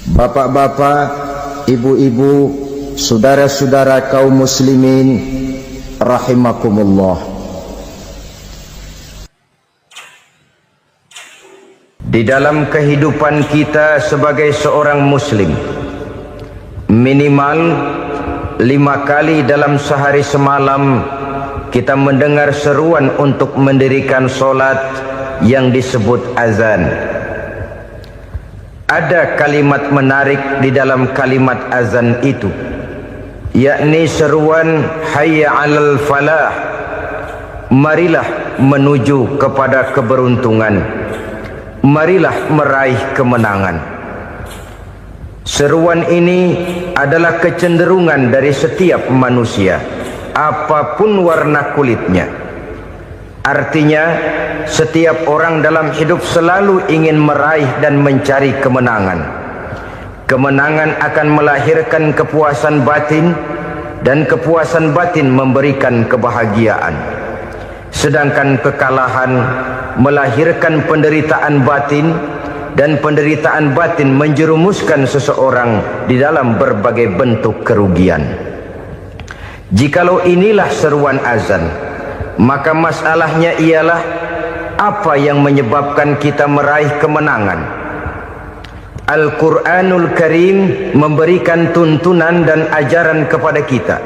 Bapak-bapak, ibu-ibu, saudara-saudara kaum muslimin rahimakumullah. Di dalam kehidupan kita sebagai seorang muslim, minimal 5 kali dalam sehari semalam kita mendengar seruan untuk mendirikan solat yang disebut azan. Ada kalimat menarik di dalam kalimat azan itu, yakni seruan hayya 'alal falah, marilah menuju kepada keberuntungan, marilah meraih kemenangan. Seruan ini adalah kecenderungan dari setiap manusia, apapun warna kulitnya. Artinya, setiap orang dalam hidup selalu ingin meraih dan mencari kemenangan. Kemenangan akan melahirkan kepuasan batin, dan kepuasan batin memberikan kebahagiaan. Sedangkan kekalahan melahirkan penderitaan batin, dan penderitaan batin menjerumuskan seseorang di dalam berbagai bentuk kerugian. Jikalau inilah seruan azan, maka masalahnya ialah apa yang menyebabkan kita meraih kemenangan. Al-Quranul Karim memberikan tuntunan dan ajaran kepada kita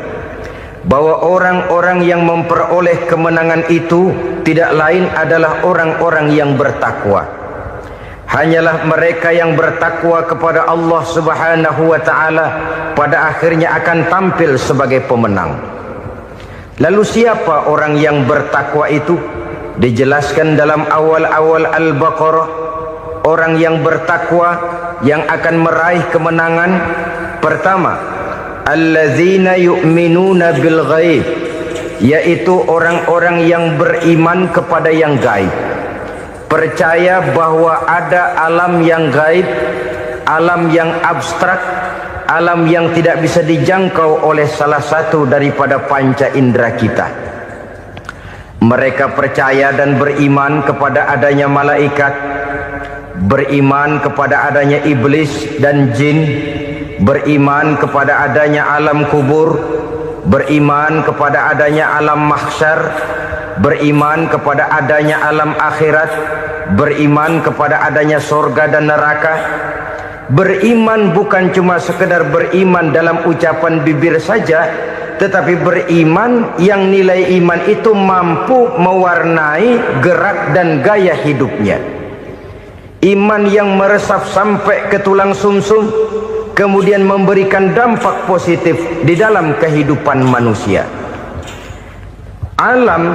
bahwa orang-orang yang memperoleh kemenangan itu tidak lain adalah orang-orang yang bertakwa. Hanyalah mereka yang bertakwa kepada Allah Subhanahu wa ta'ala pada akhirnya akan tampil sebagai pemenang. Lalu siapa orang yang bertakwa itu? Dijelaskan dalam awal-awal Al-Baqarah, orang yang bertakwa yang akan meraih kemenangan. Pertama, allazina yu'minuna bil ghaib, yaitu orang-orang yang beriman kepada yang gaib, percaya bahwa ada alam yang gaib, alam yang abstrak, alam yang tidak bisa dijangkau oleh salah satu daripada panca indera kita. Mereka percaya dan beriman kepada adanya malaikat, beriman kepada adanya iblis dan jin, beriman kepada adanya alam kubur, beriman kepada adanya alam mahsyar, beriman kepada adanya alam akhirat, beriman kepada adanya surga dan neraka. Beriman bukan cuma sekedar beriman dalam ucapan bibir saja, tetapi beriman yang nilai iman itu mampu mewarnai gerak dan gaya hidupnya. Iman yang meresap sampai ke tulang sumsum, kemudian memberikan dampak positif di dalam kehidupan manusia. Alam,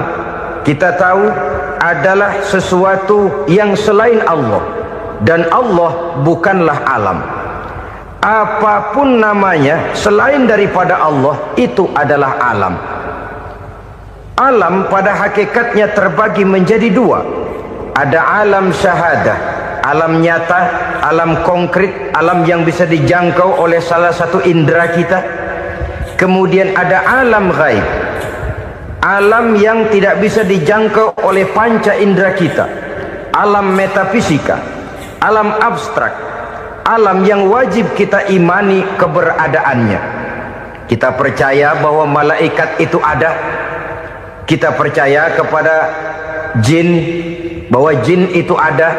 kita tahu, adalah sesuatu yang selain Allah, dan Allah bukanlah alam. Apapun namanya selain daripada Allah, itu adalah alam. Alam pada hakikatnya terbagi menjadi dua. Ada alam syahadah, alam nyata, alam konkret, alam yang bisa dijangkau oleh salah satu indera kita. Kemudian ada alam ghaib, alam yang tidak bisa dijangkau oleh panca indera kita, alam metafisika, alam abstrak, alam yang wajib kita imani keberadaannya. Kita percaya bahwa malaikat itu ada, kita percaya kepada jin, bahwa jin itu ada,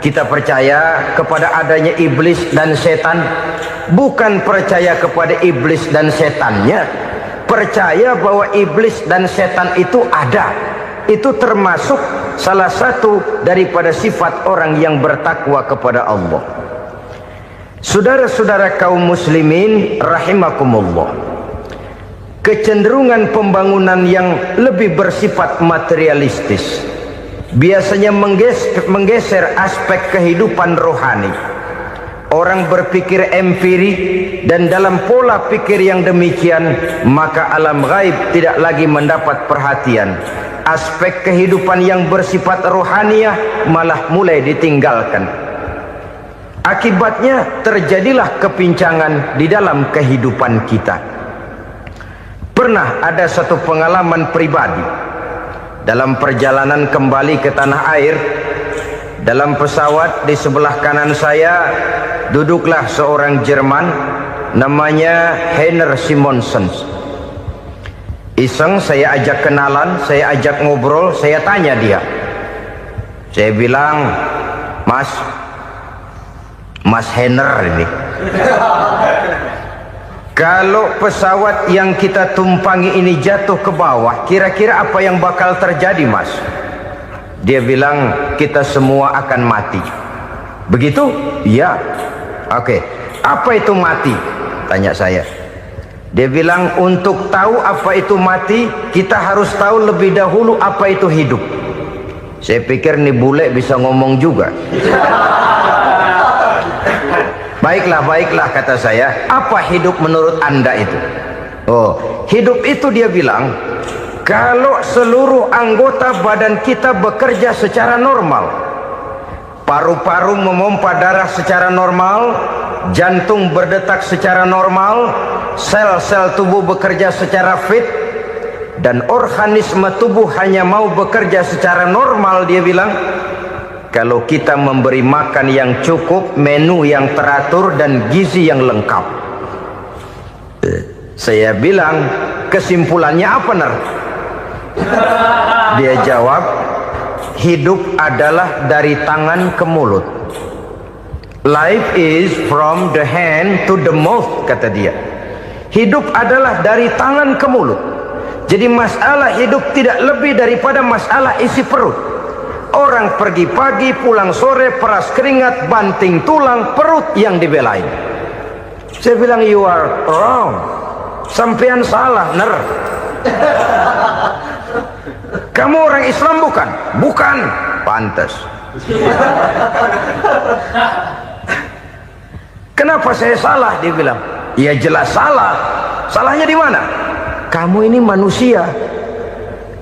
kita percaya kepada adanya iblis dan setan. Bukan percaya kepada iblis dan setannya, percaya bahwa iblis dan setan itu ada. Itu termasuk salah satu daripada sifat orang yang bertakwa kepada Allah. Saudara-saudara kaum muslimin rahimakumullah, kecenderungan pembangunan yang lebih bersifat materialistis biasanya menggeser aspek kehidupan rohani. Orang berpikir empiri, dan dalam pola pikir yang demikian maka alam gaib tidak lagi mendapat perhatian. Aspek kehidupan yang bersifat rohaniah malah mulai ditinggalkan. Akibatnya terjadilah kepincangan di dalam kehidupan kita. Pernah ada satu pengalaman pribadi dalam perjalanan kembali ke tanah air. Dalam pesawat di sebelah kanan saya duduklah seorang Jerman namanya Heiner Simonsen. Iseng saya ajak kenalan, saya ajak ngobrol, saya tanya dia. Saya bilang, Mas Heiner ini, kalau pesawat yang kita tumpangi ini jatuh ke bawah, kira-kira apa yang bakal terjadi, Mas? Dia bilang, kita semua akan mati. Begitu? Iya. Oke. Apa itu mati? Tanya saya. Dia bilang, untuk tahu apa itu mati, kita harus tahu lebih dahulu apa itu hidup. Saya pikir nih bule bisa ngomong juga. Baiklah, kata saya. Apa hidup menurut Anda itu? Oh, hidup itu dia bilang, kalau seluruh anggota badan kita bekerja secara normal, paru-paru memompa darah secara normal, jantung berdetak secara normal, sel-sel tubuh bekerja secara fit, dan organisme tubuh hanya mau bekerja secara normal, dia bilang, kalau kita memberi makan yang cukup, menu yang teratur, dan gizi yang lengkap. Saya bilang, kesimpulannya apa, Ner? Dia jawab, hidup adalah dari tangan ke mulut. Life is from the hand to the mouth, kata dia. Hidup adalah dari tangan ke mulut. Jadi masalah hidup tidak lebih daripada masalah isi perut. Orang pergi pagi, pulang sore, peras keringat, banting tulang, perut yang dibelain. Saya bilang, you are wrong. Sampean salah, Ner. Kamu orang Islam bukan? Bukan. Pantas. Kenapa saya salah? Dia bilang, ya jelas salah. Salahnya di mana? Kamu ini manusia.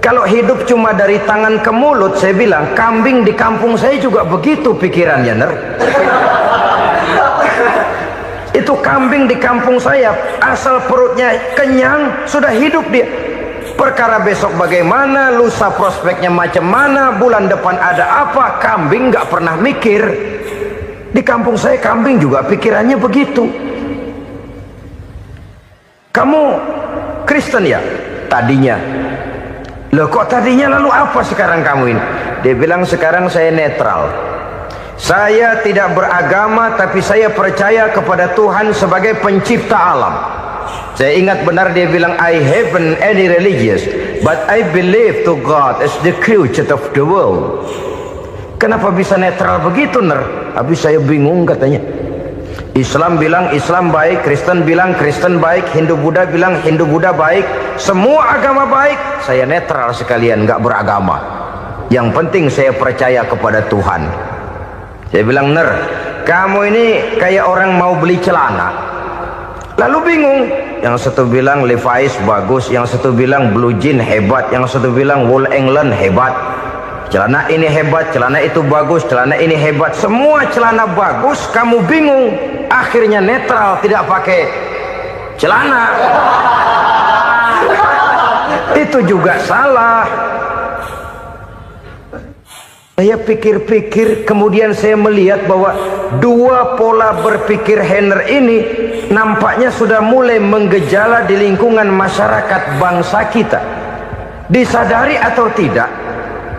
Kalau hidup cuma dari tangan ke mulut, saya bilang, kambing di kampung saya juga begitu pikirannya, Ner. Itu kambing di kampung saya, asal perutnya kenyang, sudah hidup dia. Perkara besok bagaimana, lusa prospeknya macam mana, bulan depan ada apa, kambing nggak pernah mikir. Di kampung saya kambing juga pikirannya begitu. Kamu Kristen ya? Tadinya. Loh kok tadinya, lalu apa sekarang kamu ini? Dia bilang, sekarang saya netral. Saya tidak beragama, tapi saya percaya kepada Tuhan sebagai pencipta alam. Saya ingat benar dia bilang, I haven't any religious, but I believe to God as the creator of the world. Kenapa bisa netral begitu, Ner? Habis saya bingung, katanya. Islam bilang Islam baik, Kristen bilang Kristen baik, Hindu Buddha bilang Hindu Buddha baik, semua agama baik. Saya netral sekalian, nggak beragama. Yang penting saya percaya kepada Tuhan. Saya bilang, Ner, kamu ini kayak orang mau beli celana. Lalu bingung, yang satu bilang Levi's bagus, yang satu bilang Blue Jean hebat, yang satu bilang Wool England hebat. Celana ini hebat, celana itu bagus, celana ini hebat. Semua celana bagus, kamu bingung. Akhirnya netral, tidak pakai celana. Itu juga salah. Saya pikir-pikir, kemudian saya melihat bahwa dua pola berpikir Heiner ini nampaknya sudah mulai menggejala di lingkungan masyarakat bangsa kita. Disadari atau tidak,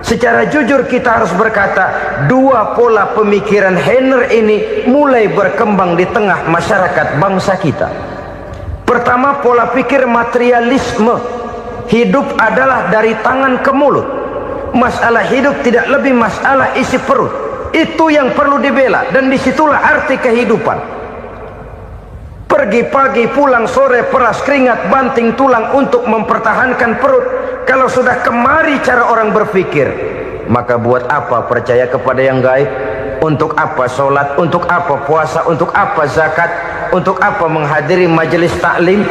secara jujur kita harus berkata, dua pola pemikiran Heiner ini mulai berkembang di tengah masyarakat bangsa kita. Pertama, pola pikir materialisme. Hidup adalah dari tangan ke mulut. Masalah hidup tidak lebih masalah isi perut. Itu yang perlu dibela, dan disitulah arti kehidupan. Pergi pagi, pulang sore, peras keringat, banting tulang untuk mempertahankan perut. Kalau sudah kemari cara orang berpikir, maka buat apa percaya kepada yang gaib? Untuk apa sholat? Untuk apa puasa? Untuk apa zakat? Untuk apa menghadiri majelis taklim?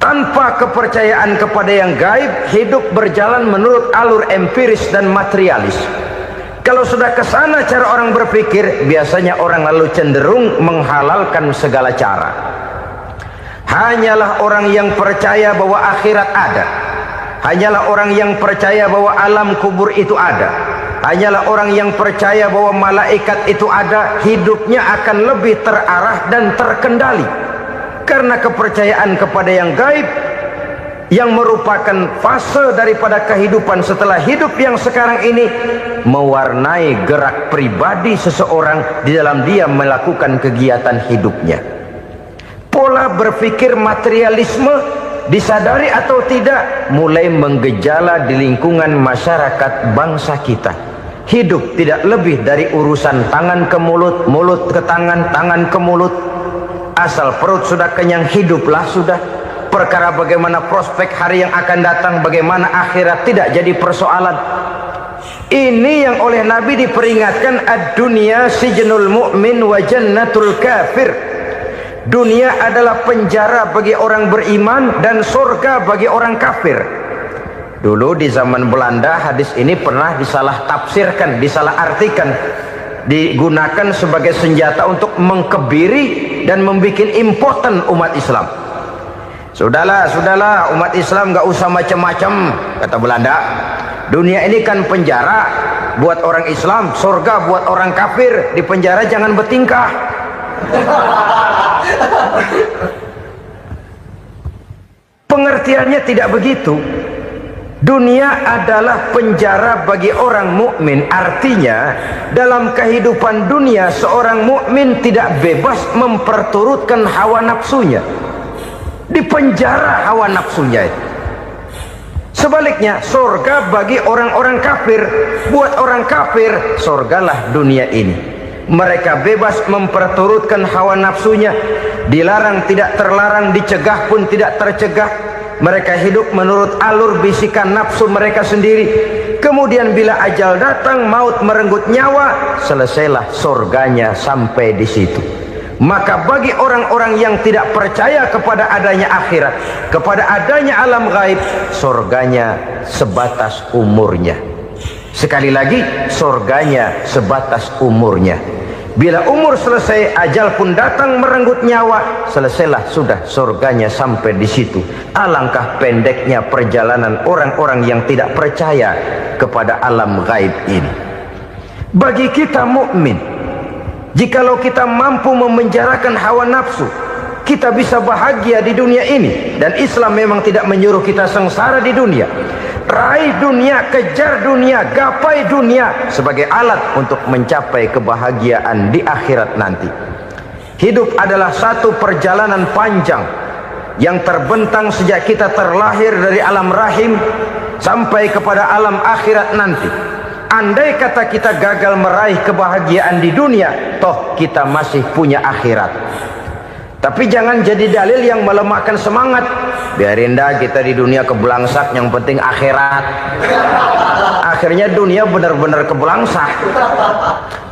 Tanpa kepercayaan kepada yang gaib, hidup berjalan menurut alur empiris dan materialis. Kalau sudah ke sana cara orang berpikir, biasanya orang lalu cenderung menghalalkan segala cara. Hanyalah orang yang percaya bahwa akhirat ada, hanyalah orang yang percaya bahwa alam kubur itu ada, hanyalah orang yang percaya bahwa malaikat itu ada, hidupnya akan lebih terarah dan terkendali. Karena kepercayaan kepada yang gaib, yang merupakan fase daripada kehidupan setelah hidup yang sekarang ini, mewarnai gerak pribadi seseorang di dalam dia melakukan kegiatan hidupnya. Pola berpikir materialisme, disadari atau tidak, mulai menggejala di lingkungan masyarakat bangsa kita. Hidup tidak lebih dari urusan tangan ke mulut, mulut ke tangan, tangan ke mulut. Asal perut sudah kenyang, hiduplah sudah. Perkara bagaimana prospek hari yang akan datang, bagaimana akhirat, tidak jadi persoalan. Ini yang oleh Nabi diperingatkan, ad-dunya sijnul mu'min wa jannatul kafir. Dunia adalah penjara bagi orang beriman dan surga bagi orang kafir. Dulu di zaman Belanda hadis ini pernah disalah tafsirkan, disalah artikan, digunakan sebagai senjata untuk mengkebiri dan membuat impoten umat Islam. Sudahlah umat Islam gak usah macam-macam, kata Belanda. Dunia ini kan penjara buat orang Islam, surga buat orang kafir. Di penjara jangan bertingkah. Pengertiannya tidak begitu. Dunia adalah penjara bagi orang mukmin. Artinya dalam kehidupan dunia seorang mukmin tidak bebas memperturutkan hawa nafsunya. Di penjara hawa nafsunya itu. Sebaliknya surga bagi orang-orang kafir. Buat orang kafir surgalah dunia ini. Mereka bebas memperturutkan hawa nafsunya. Dilarang tidak terlarang, dicegah pun tidak tercegah. Mereka hidup menurut alur bisikan nafsu mereka sendiri. Kemudian bila ajal datang, maut merenggut nyawa, selesailah surganya sampai di situ. Maka bagi orang-orang yang tidak percaya kepada adanya akhirat, kepada adanya alam gaib, surganya sebatas umurnya. Sekali lagi, surganya sebatas umurnya. Bila umur selesai, ajal pun datang merenggut nyawa, selesailah sudah surganya sampai di situ. Alangkah pendeknya perjalanan orang-orang yang tidak percaya kepada alam gaib ini. Bagi kita mukmin, jikalau kita mampu memenjarakan hawa nafsu, kita bisa bahagia di dunia ini. Dan Islam memang tidak menyuruh kita sengsara di dunia. Raih dunia, kejar dunia, gapai dunia sebagai alat untuk mencapai kebahagiaan di akhirat nanti. Hidup adalah satu perjalanan panjang yang terbentang sejak kita terlahir dari alam rahim sampai kepada alam akhirat nanti. Andai kata kita gagal meraih kebahagiaan di dunia, toh kita masih punya akhirat. Tapi jangan jadi dalil yang melemahkan semangat. Biarin dah kita di dunia kebelangsak, yang penting akhirat. Akhirnya dunia benar-benar kebelangsak.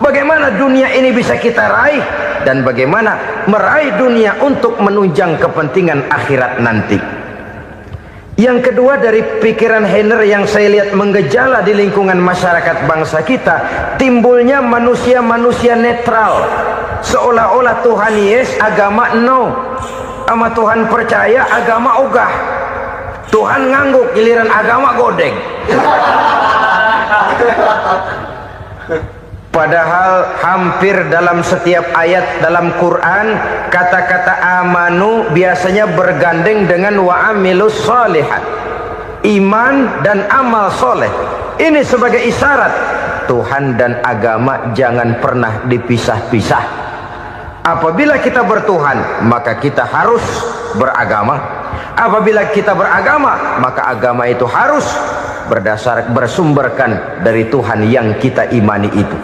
Bagaimana dunia ini bisa kita raih, dan bagaimana meraih dunia untuk menunjang kepentingan akhirat nanti. Yang kedua, dari pikiran Heiner yang saya lihat menggejala di lingkungan masyarakat bangsa kita, timbulnya manusia-manusia netral. Seolah-olah Tuhan yes, agama no. Sama Tuhan percaya, agama ogah. Tuhan ngangguk, giliran agama godeng. Padahal hampir dalam setiap ayat dalam Quran, kata-kata amanu biasanya bergandeng dengan wa amilus sholihat. Iman dan amal soleh. Ini sebagai isyarat Tuhan dan agama jangan pernah dipisah-pisah. Apabila kita bertuhan, maka kita harus beragama. Apabila kita beragama, maka agama itu harus bersumberkan dari Tuhan yang kita imani itu.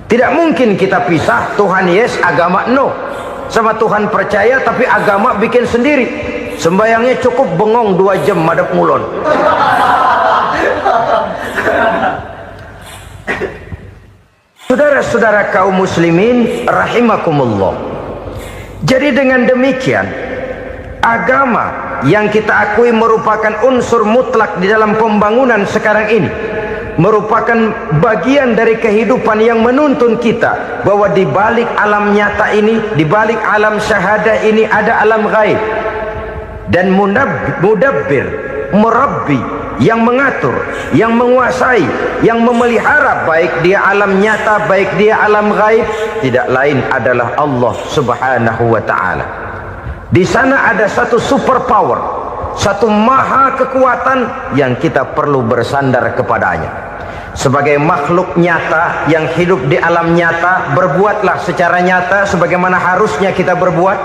Tidak mungkin kita pisah, Tuhan yes, agama no. Sama Tuhan percaya tapi agama bikin sendiri. Sembayangnya cukup bengong 2 jam madep ngulon. Saudara-saudara kaum muslimin rahimakumullah. Jadi dengan demikian, agama yang kita akui merupakan unsur mutlak di dalam pembangunan sekarang ini, merupakan bagian dari kehidupan yang menuntun kita bahwa di balik alam nyata ini, di balik alam syahadah ini ada alam gaib. Dan mudabbir, murabbi, yang mengatur, yang menguasai, yang memelihara, baik dia alam nyata, baik dia alam gaib, tidak lain adalah Allah Subhanahu wa ta'ala. Di sana ada satu super power, satu maha kekuatan yang kita perlu bersandar kepadanya. Sebagai makhluk nyata yang hidup di alam nyata, berbuatlah secara nyata sebagaimana harusnya kita berbuat.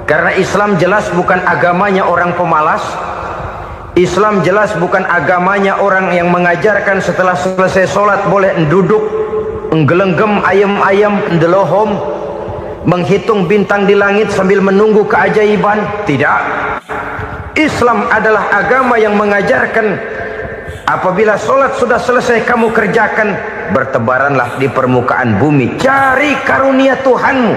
Karena Islam jelas bukan agamanya orang pemalas. Islam jelas bukan agamanya orang yang mengajarkan setelah selesai sholat boleh duduk, nggelenggem ayam-ayam, ndelohom, menghitung bintang di langit sambil menunggu keajaiban. Tidak. Islam adalah agama yang mengajarkan apabila sholat sudah selesai kamu kerjakan, bertebaranlah di permukaan bumi, cari karunia Tuhanmu.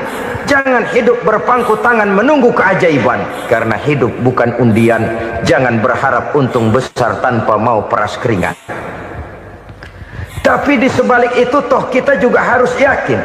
Jangan hidup berpangku tangan menunggu keajaiban, karena hidup bukan undian. Jangan berharap untung besar tanpa mau peras keringat. Tapi di sebalik itu toh kita juga harus yakin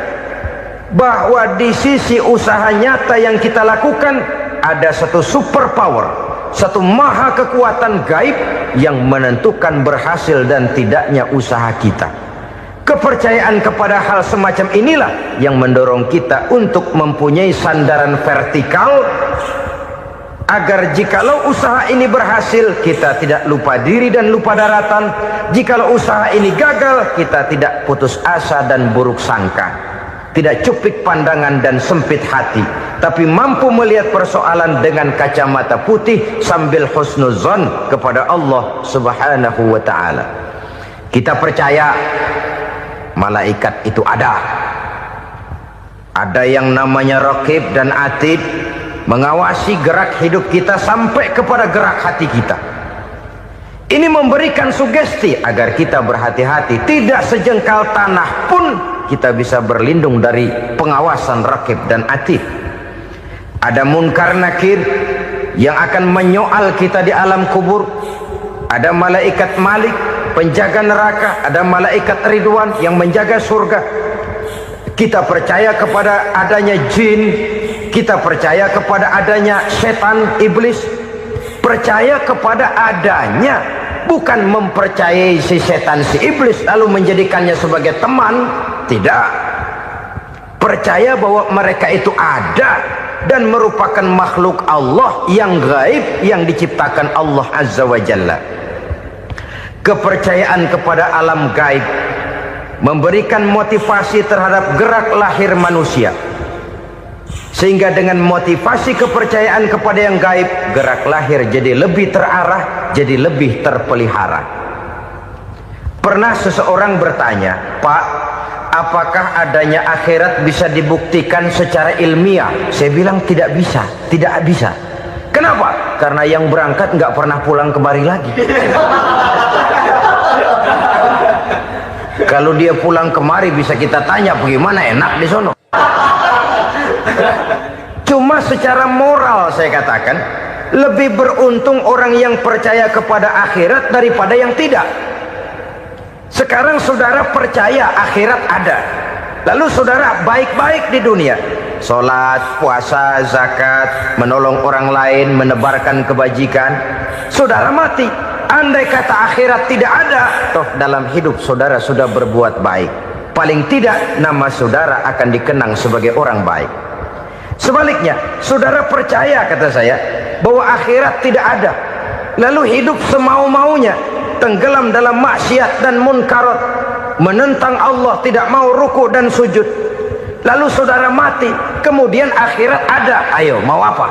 bahwa di sisi usaha nyata yang kita lakukan ada satu super power, satu maha kekuatan gaib yang menentukan berhasil dan tidaknya usaha kita. Kepercayaan kepada hal semacam inilah yang mendorong kita untuk mempunyai sandaran vertikal, agar jikalau usaha ini berhasil, kita tidak lupa diri dan lupa daratan. Jikalau usaha ini gagal, kita tidak putus asa dan buruk sangka, tidak cupik pandangan dan sempit hati, tapi mampu melihat persoalan dengan kacamata putih sambil husnuzon kepada Allah Subhanahu wa ta'ala. Kita percaya malaikat itu ada yang namanya Raqib dan Atid, mengawasi gerak hidup kita sampai kepada gerak hati kita. Ini memberikan sugesti agar kita berhati-hati, tidak sejengkal tanah pun kita bisa berlindung dari pengawasan Raqib dan Atid. Ada Munkar Nakir yang akan menyoal kita di alam kubur. Ada malaikat Malik, penjaga neraka. Ada malaikat Ridwan yang menjaga surga. Kita percaya kepada adanya jin, kita percaya kepada adanya setan, iblis. Percaya kepada adanya, bukan mempercayai si setan, si iblis lalu menjadikannya sebagai teman. Tidak. Percaya bahwa mereka itu ada dan merupakan makhluk Allah yang gaib, yang diciptakan Allah Azza wa Jalla. Kepercayaan kepada alam gaib memberikan motivasi terhadap gerak lahir manusia, sehingga dengan motivasi kepercayaan kepada yang gaib, gerak lahir jadi lebih terarah, jadi lebih terpelihara. Pernah seseorang bertanya, "Pak, apakah adanya akhirat bisa dibuktikan secara ilmiah?" Saya bilang tidak bisa, tidak bisa. Kenapa? Karena yang berangkat nggak pernah pulang kembali lagi. Kalau dia pulang kemari bisa kita tanya bagaimana enak di sono. Cuma secara moral saya katakan, lebih beruntung orang yang percaya kepada akhirat daripada yang tidak. Sekarang saudara percaya akhirat ada, lalu saudara baik-baik di dunia, sholat, puasa, zakat, menolong orang lain, menebarkan kebajikan. Saudara mati, andai kata akhirat tidak ada, toh dalam hidup saudara sudah berbuat baik, paling tidak nama saudara akan dikenang sebagai orang baik. Sebaliknya, saudara percaya, kata saya, bahwa akhirat tidak ada, lalu hidup semau-maunya, tenggelam dalam maksiat dan munkarat, menentang Allah, tidak mau ruku dan sujud, lalu saudara mati, kemudian akhirat ada, ayo mau apa?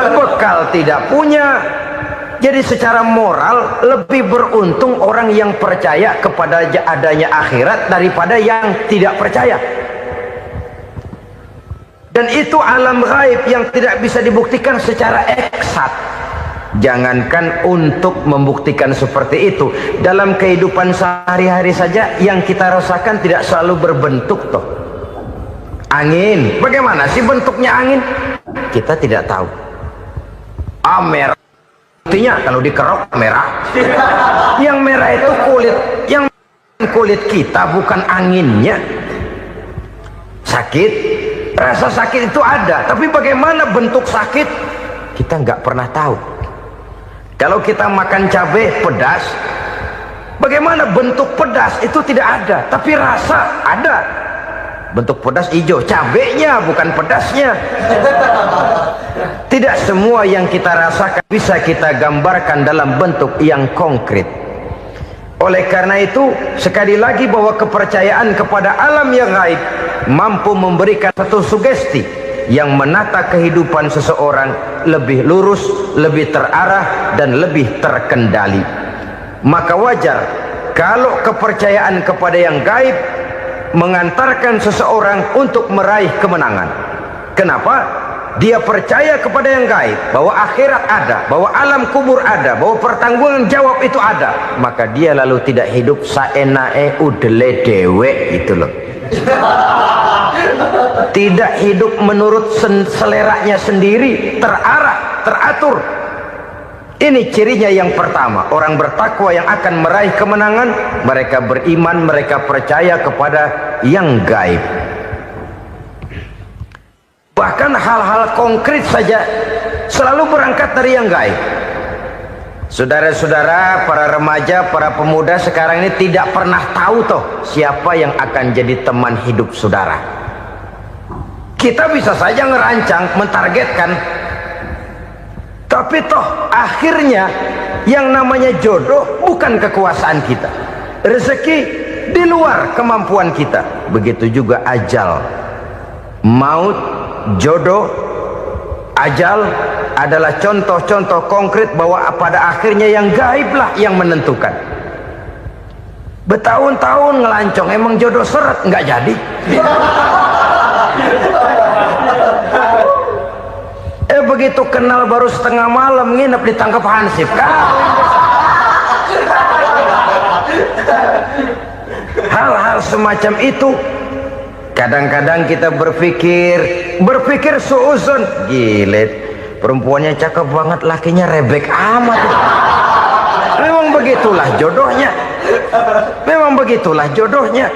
Bekal tidak punya. Jadi secara moral lebih beruntung orang yang percaya kepada adanya akhirat daripada yang tidak percaya. Dan itu alam gaib yang tidak bisa dibuktikan secara eksat. Jangankan untuk membuktikan seperti itu, dalam kehidupan sehari-hari saja yang kita rasakan tidak selalu berbentuk toh. Angin, bagaimana sih bentuknya angin? Kita tidak tahu. Merah, buktinya kalau dikerok merah. Yang merah itu kulit, yang kulit kita bukan anginnya. Sakit, rasa sakit itu ada, tapi bagaimana bentuk sakit kita nggak pernah tahu. Kalau kita makan cabai pedas, bagaimana bentuk pedas itu tidak ada, tapi rasa ada. Bentuk pedas hijau, cabenya bukan pedasnya. Tidak semua yang kita rasakan bisa kita gambarkan dalam bentuk yang konkret. Oleh karena itu, sekali lagi bahwa kepercayaan kepada alam yang gaib mampu memberikan satu sugesti yang menata kehidupan seseorang lebih lurus, lebih terarah, dan lebih terkendali. Maka wajar kalau kepercayaan kepada yang gaib mengantarkan seseorang untuk meraih kemenangan. Kenapa? Dia percaya kepada yang gaib, bahwa akhirat ada, bahwa alam kubur ada, bahwa pertanggungan jawab itu ada. Maka dia lalu tidak hidup saenae udele dewe, itu loh. Tidak hidup menurut seleranya sendiri, terarah, teratur. Ini cirinya yang pertama. Orang bertakwa yang akan meraih kemenangan, mereka beriman, mereka percaya kepada yang gaib. Bahkan hal-hal konkret saja selalu berangkat dari yang gaib. Saudara-saudara, para remaja, para pemuda sekarang ini tidak pernah tahu toh siapa yang akan jadi teman hidup saudara. Kita bisa saja ngerancang, mentargetkan, tapi toh akhirnya yang namanya jodoh bukan kekuasaan kita. Rezeki di luar kemampuan kita. Begitu juga ajal, maut, jodoh, ajal adalah contoh-contoh konkret bahwa pada akhirnya yang gaiblah yang menentukan. Bertahun-tahun ngelancong, emang jodoh seret, nggak jadi. Begitu kenal baru setengah malam nginep ditangkap hansip kan. Hal-hal semacam itu kadang-kadang kita berpikir suuzon, gilet, perempuannya cakep banget, lakinya rebek amat. Memang begitulah jodohnya. Memang begitulah jodohnya.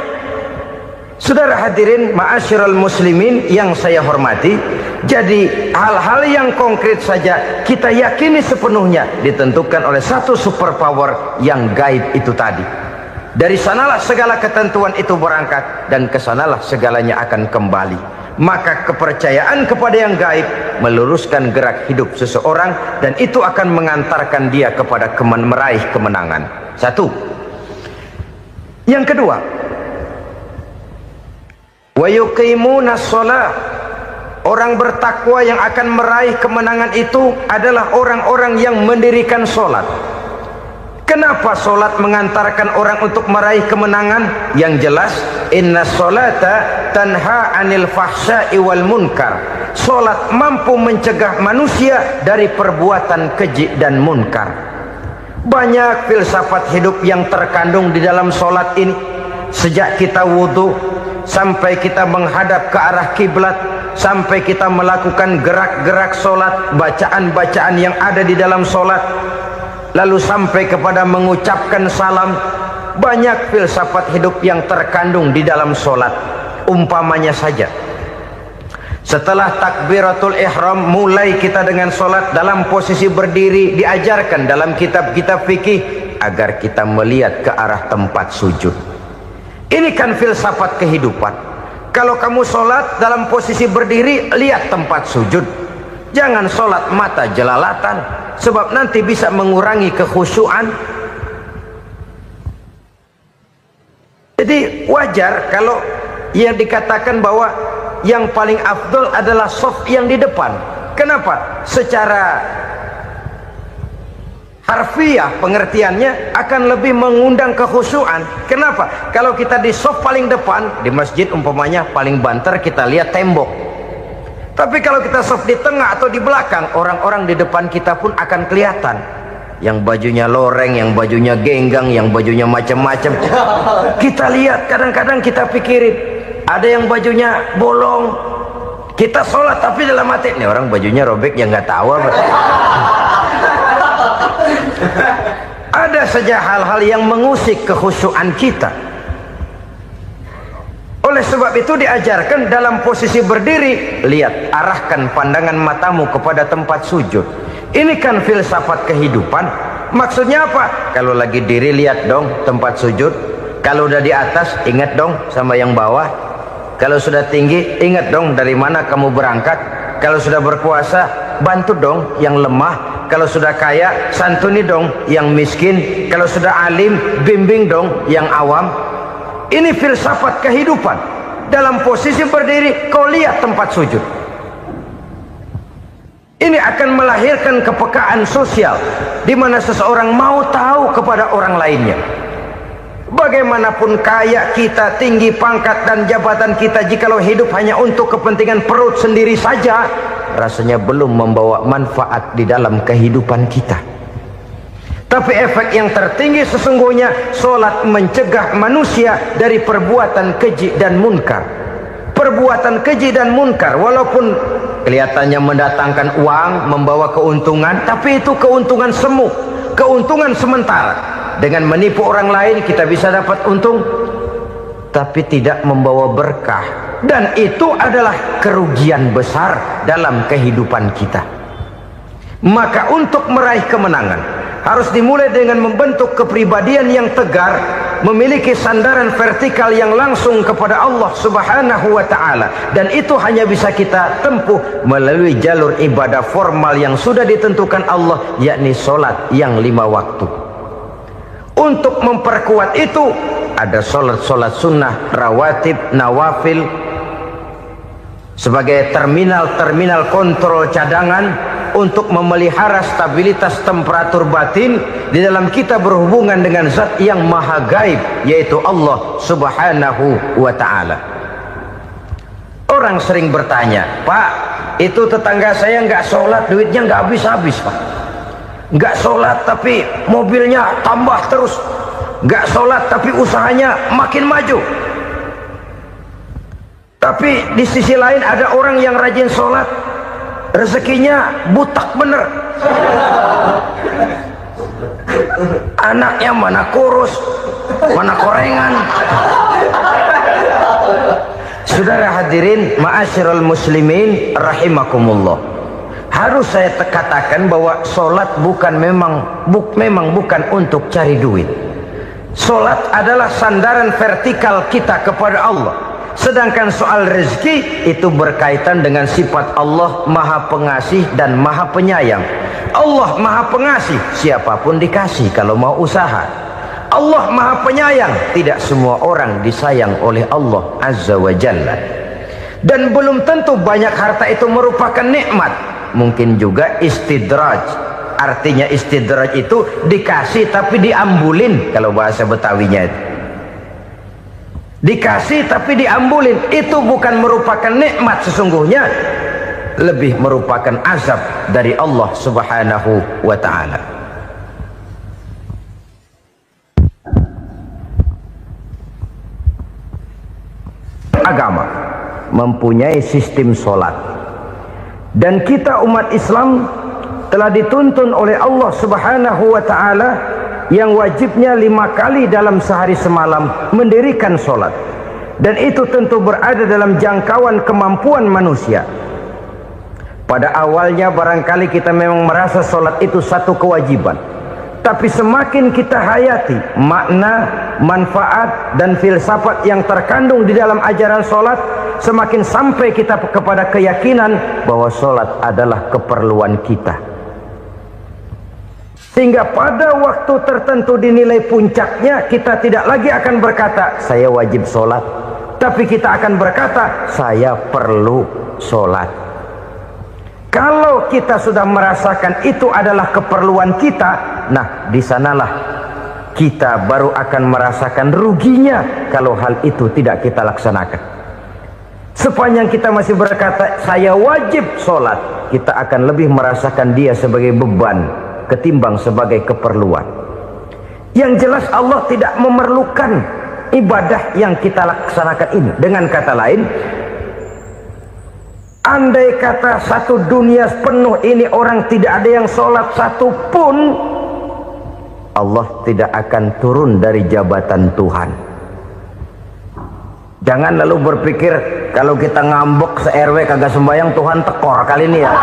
Saudara hadirin ma'asyiral muslimin yang saya hormati, jadi hal-hal yang konkret saja kita yakini sepenuhnya ditentukan oleh satu superpower yang gaib itu tadi. Dari sanalah segala ketentuan itu berangkat dan kesanalah segalanya akan kembali. Maka kepercayaan kepada yang gaib meluruskan gerak hidup seseorang dan itu akan mengantarkan dia kepada meraih kemenangan. Satu. Yang kedua, wa yuqimuna shalah. Orang bertakwa yang akan meraih kemenangan itu adalah orang-orang yang mendirikan sholat. Kenapa sholat mengantarkan orang untuk meraih kemenangan? Yang jelas, inna sholata tanha anil fahsya'i wal munkar. Sholat mampu mencegah manusia dari perbuatan keji dan munkar. Banyak filsafat hidup yang terkandung di dalam sholat ini. Sejak kita wudhu sampai kita menghadap ke arah kiblat, sampai kita melakukan gerak-gerak sholat, bacaan-bacaan yang ada di dalam sholat, lalu sampai kepada mengucapkan salam. Banyak filsafat hidup yang terkandung di dalam sholat. Umpamanya saja, setelah takbiratul ihram mulai kita dengan sholat dalam posisi berdiri, diajarkan dalam kitab-kitab fikih agar kita melihat ke arah tempat sujud. Ini kan filsafat kehidupan. Kalau kamu sholat dalam posisi berdiri, lihat tempat sujud. Jangan sholat mata jelalatan, sebab nanti bisa mengurangi kekhusyuan. Jadi wajar kalau yang dikatakan bahwa yang paling afdol adalah shaf yang di depan. Kenapa? Secara harfiah pengertiannya akan lebih mengundang kekhusyuan. Kenapa? Kalau kita di shaf paling depan di masjid umpamanya paling banter kita lihat tembok. Tapi kalau kita shaf di tengah atau di belakang, orang-orang di depan kita pun akan kelihatan. Yang bajunya loreng, yang bajunya genggang, yang bajunya macam-macam. Kita lihat, kadang-kadang kita pikirin, ada yang bajunya bolong. Kita sholat tapi dalam hati, nih orang bajunya robek yang nggak tahu apa. Ada saja hal-hal yang mengusik kekhusyuan kita. Oleh sebab itu diajarkan dalam posisi berdiri, lihat, arahkan pandangan matamu kepada tempat sujud. Ini kan filsafat kehidupan. Maksudnya apa? Kalau lagi diri lihat dong tempat sujud. Kalau udah di atas ingat dong sama yang bawah. Kalau sudah tinggi ingat dong dari mana kamu berangkat. Kalau sudah berkuasa bantu dong yang lemah. Kalau sudah kaya santuni dong yang miskin. Kalau sudah alim bimbing dong yang awam. Ini filsafat kehidupan. Dalam posisi berdiri kau lihat tempat sujud. Ini akan melahirkan kepekaan sosial di mana seseorang mau tahu kepada orang lainnya. Bagaimanapun kaya kita, tinggi pangkat dan jabatan kita, jikalau hidup hanya untuk kepentingan perut sendiri saja, rasanya belum membawa manfaat di dalam kehidupan kita. Tapi efek yang tertinggi sesungguhnya, solat mencegah manusia dari perbuatan keji dan munkar. Perbuatan keji dan munkar walaupun kelihatannya mendatangkan uang, membawa keuntungan, tapi itu keuntungan semu, keuntungan sementara. Dengan menipu orang lain kita bisa dapat untung, tapi tidak membawa berkah. Dan itu adalah kerugian besar dalam kehidupan kita. Maka untuk meraih kemenangan harus dimulai dengan membentuk kepribadian yang tegar, memiliki sandaran vertikal yang langsung kepada Allah Subhanahu wa ta'ala. Dan itu hanya bisa kita tempuh melalui jalur ibadah formal yang sudah ditentukan Allah, yakni solat yang 5 waktu. Untuk memperkuat itu ada solat-solat sunnah, rawatib, nawafil sebagai terminal-terminal kontrol cadangan untuk memelihara stabilitas temperatur batin di dalam kita berhubungan dengan zat yang maha gaib, yaitu Allah Subhanahu wa ta'ala. Orang sering bertanya, Pak, itu tetangga saya nggak sholat, duitnya nggak habis-habis, Pak. Nggak sholat tapi mobilnya tambah terus. Nggak sholat tapi usahanya makin maju. Tapi di sisi lain ada orang yang rajin sholat, rezekinya butak bener. Anaknya mana kurus, mana korengan. Saudara hadirin ma'asyiral muslimin rahimakumullah. Harus saya katakan bahwa solat memang bukan untuk cari duit. Solat adalah sandaran vertikal kita kepada Allah. Sedangkan soal rezeki itu berkaitan dengan sifat Allah maha pengasih dan maha penyayang. Allah maha pengasih, siapapun dikasih kalau mau usaha. Allah maha penyayang, tidak semua orang disayang oleh Allah Azza wa Jalla. Dan belum tentu banyak harta itu merupakan nikmat. Mungkin juga istidraj. Artinya istidraj itu dikasih tapi diambulin, kalau bahasa Betawinya itu. Dikasih tapi diambulin, itu bukan merupakan nikmat sesungguhnya, lebih merupakan azab dari Allah Subhanahu wa ta'ala. Agama mempunyai sistem solat, dan kita umat Islam telah dituntun oleh Allah Subhanahu wa ta'ala yang wajibnya 5 kali dalam sehari semalam mendirikan solat. Dan itu tentu berada dalam jangkauan kemampuan manusia. Pada awalnya barangkali kita memang merasa solat itu satu kewajiban, tapi semakin kita hayati makna, manfaat dan filsafat yang terkandung di dalam ajaran solat, semakin sampai kita kepada keyakinan bahwa solat adalah keperluan kita. Sehingga pada waktu tertentu dinilai puncaknya, kita tidak lagi akan berkata saya wajib solat, tapi kita akan berkata saya perlu solat. Kalau kita sudah merasakan itu adalah keperluan kita, nah di sanalah kita baru akan merasakan ruginya kalau hal itu tidak kita laksanakan. Sepanjang kita masih berkata saya wajib sholat, kita akan lebih merasakan dia sebagai beban ketimbang sebagai keperluan. Yang jelas Allah tidak memerlukan ibadah yang kita laksanakan ini. Dengan kata lain, andai kata satu dunia penuh ini orang tidak ada yang sholat satu pun, Allah tidak akan turun dari jabatan Tuhan. Jangan lalu berpikir kalau kita ngambek se-RW kagak sembahyang Tuhan tekor kali ini ya.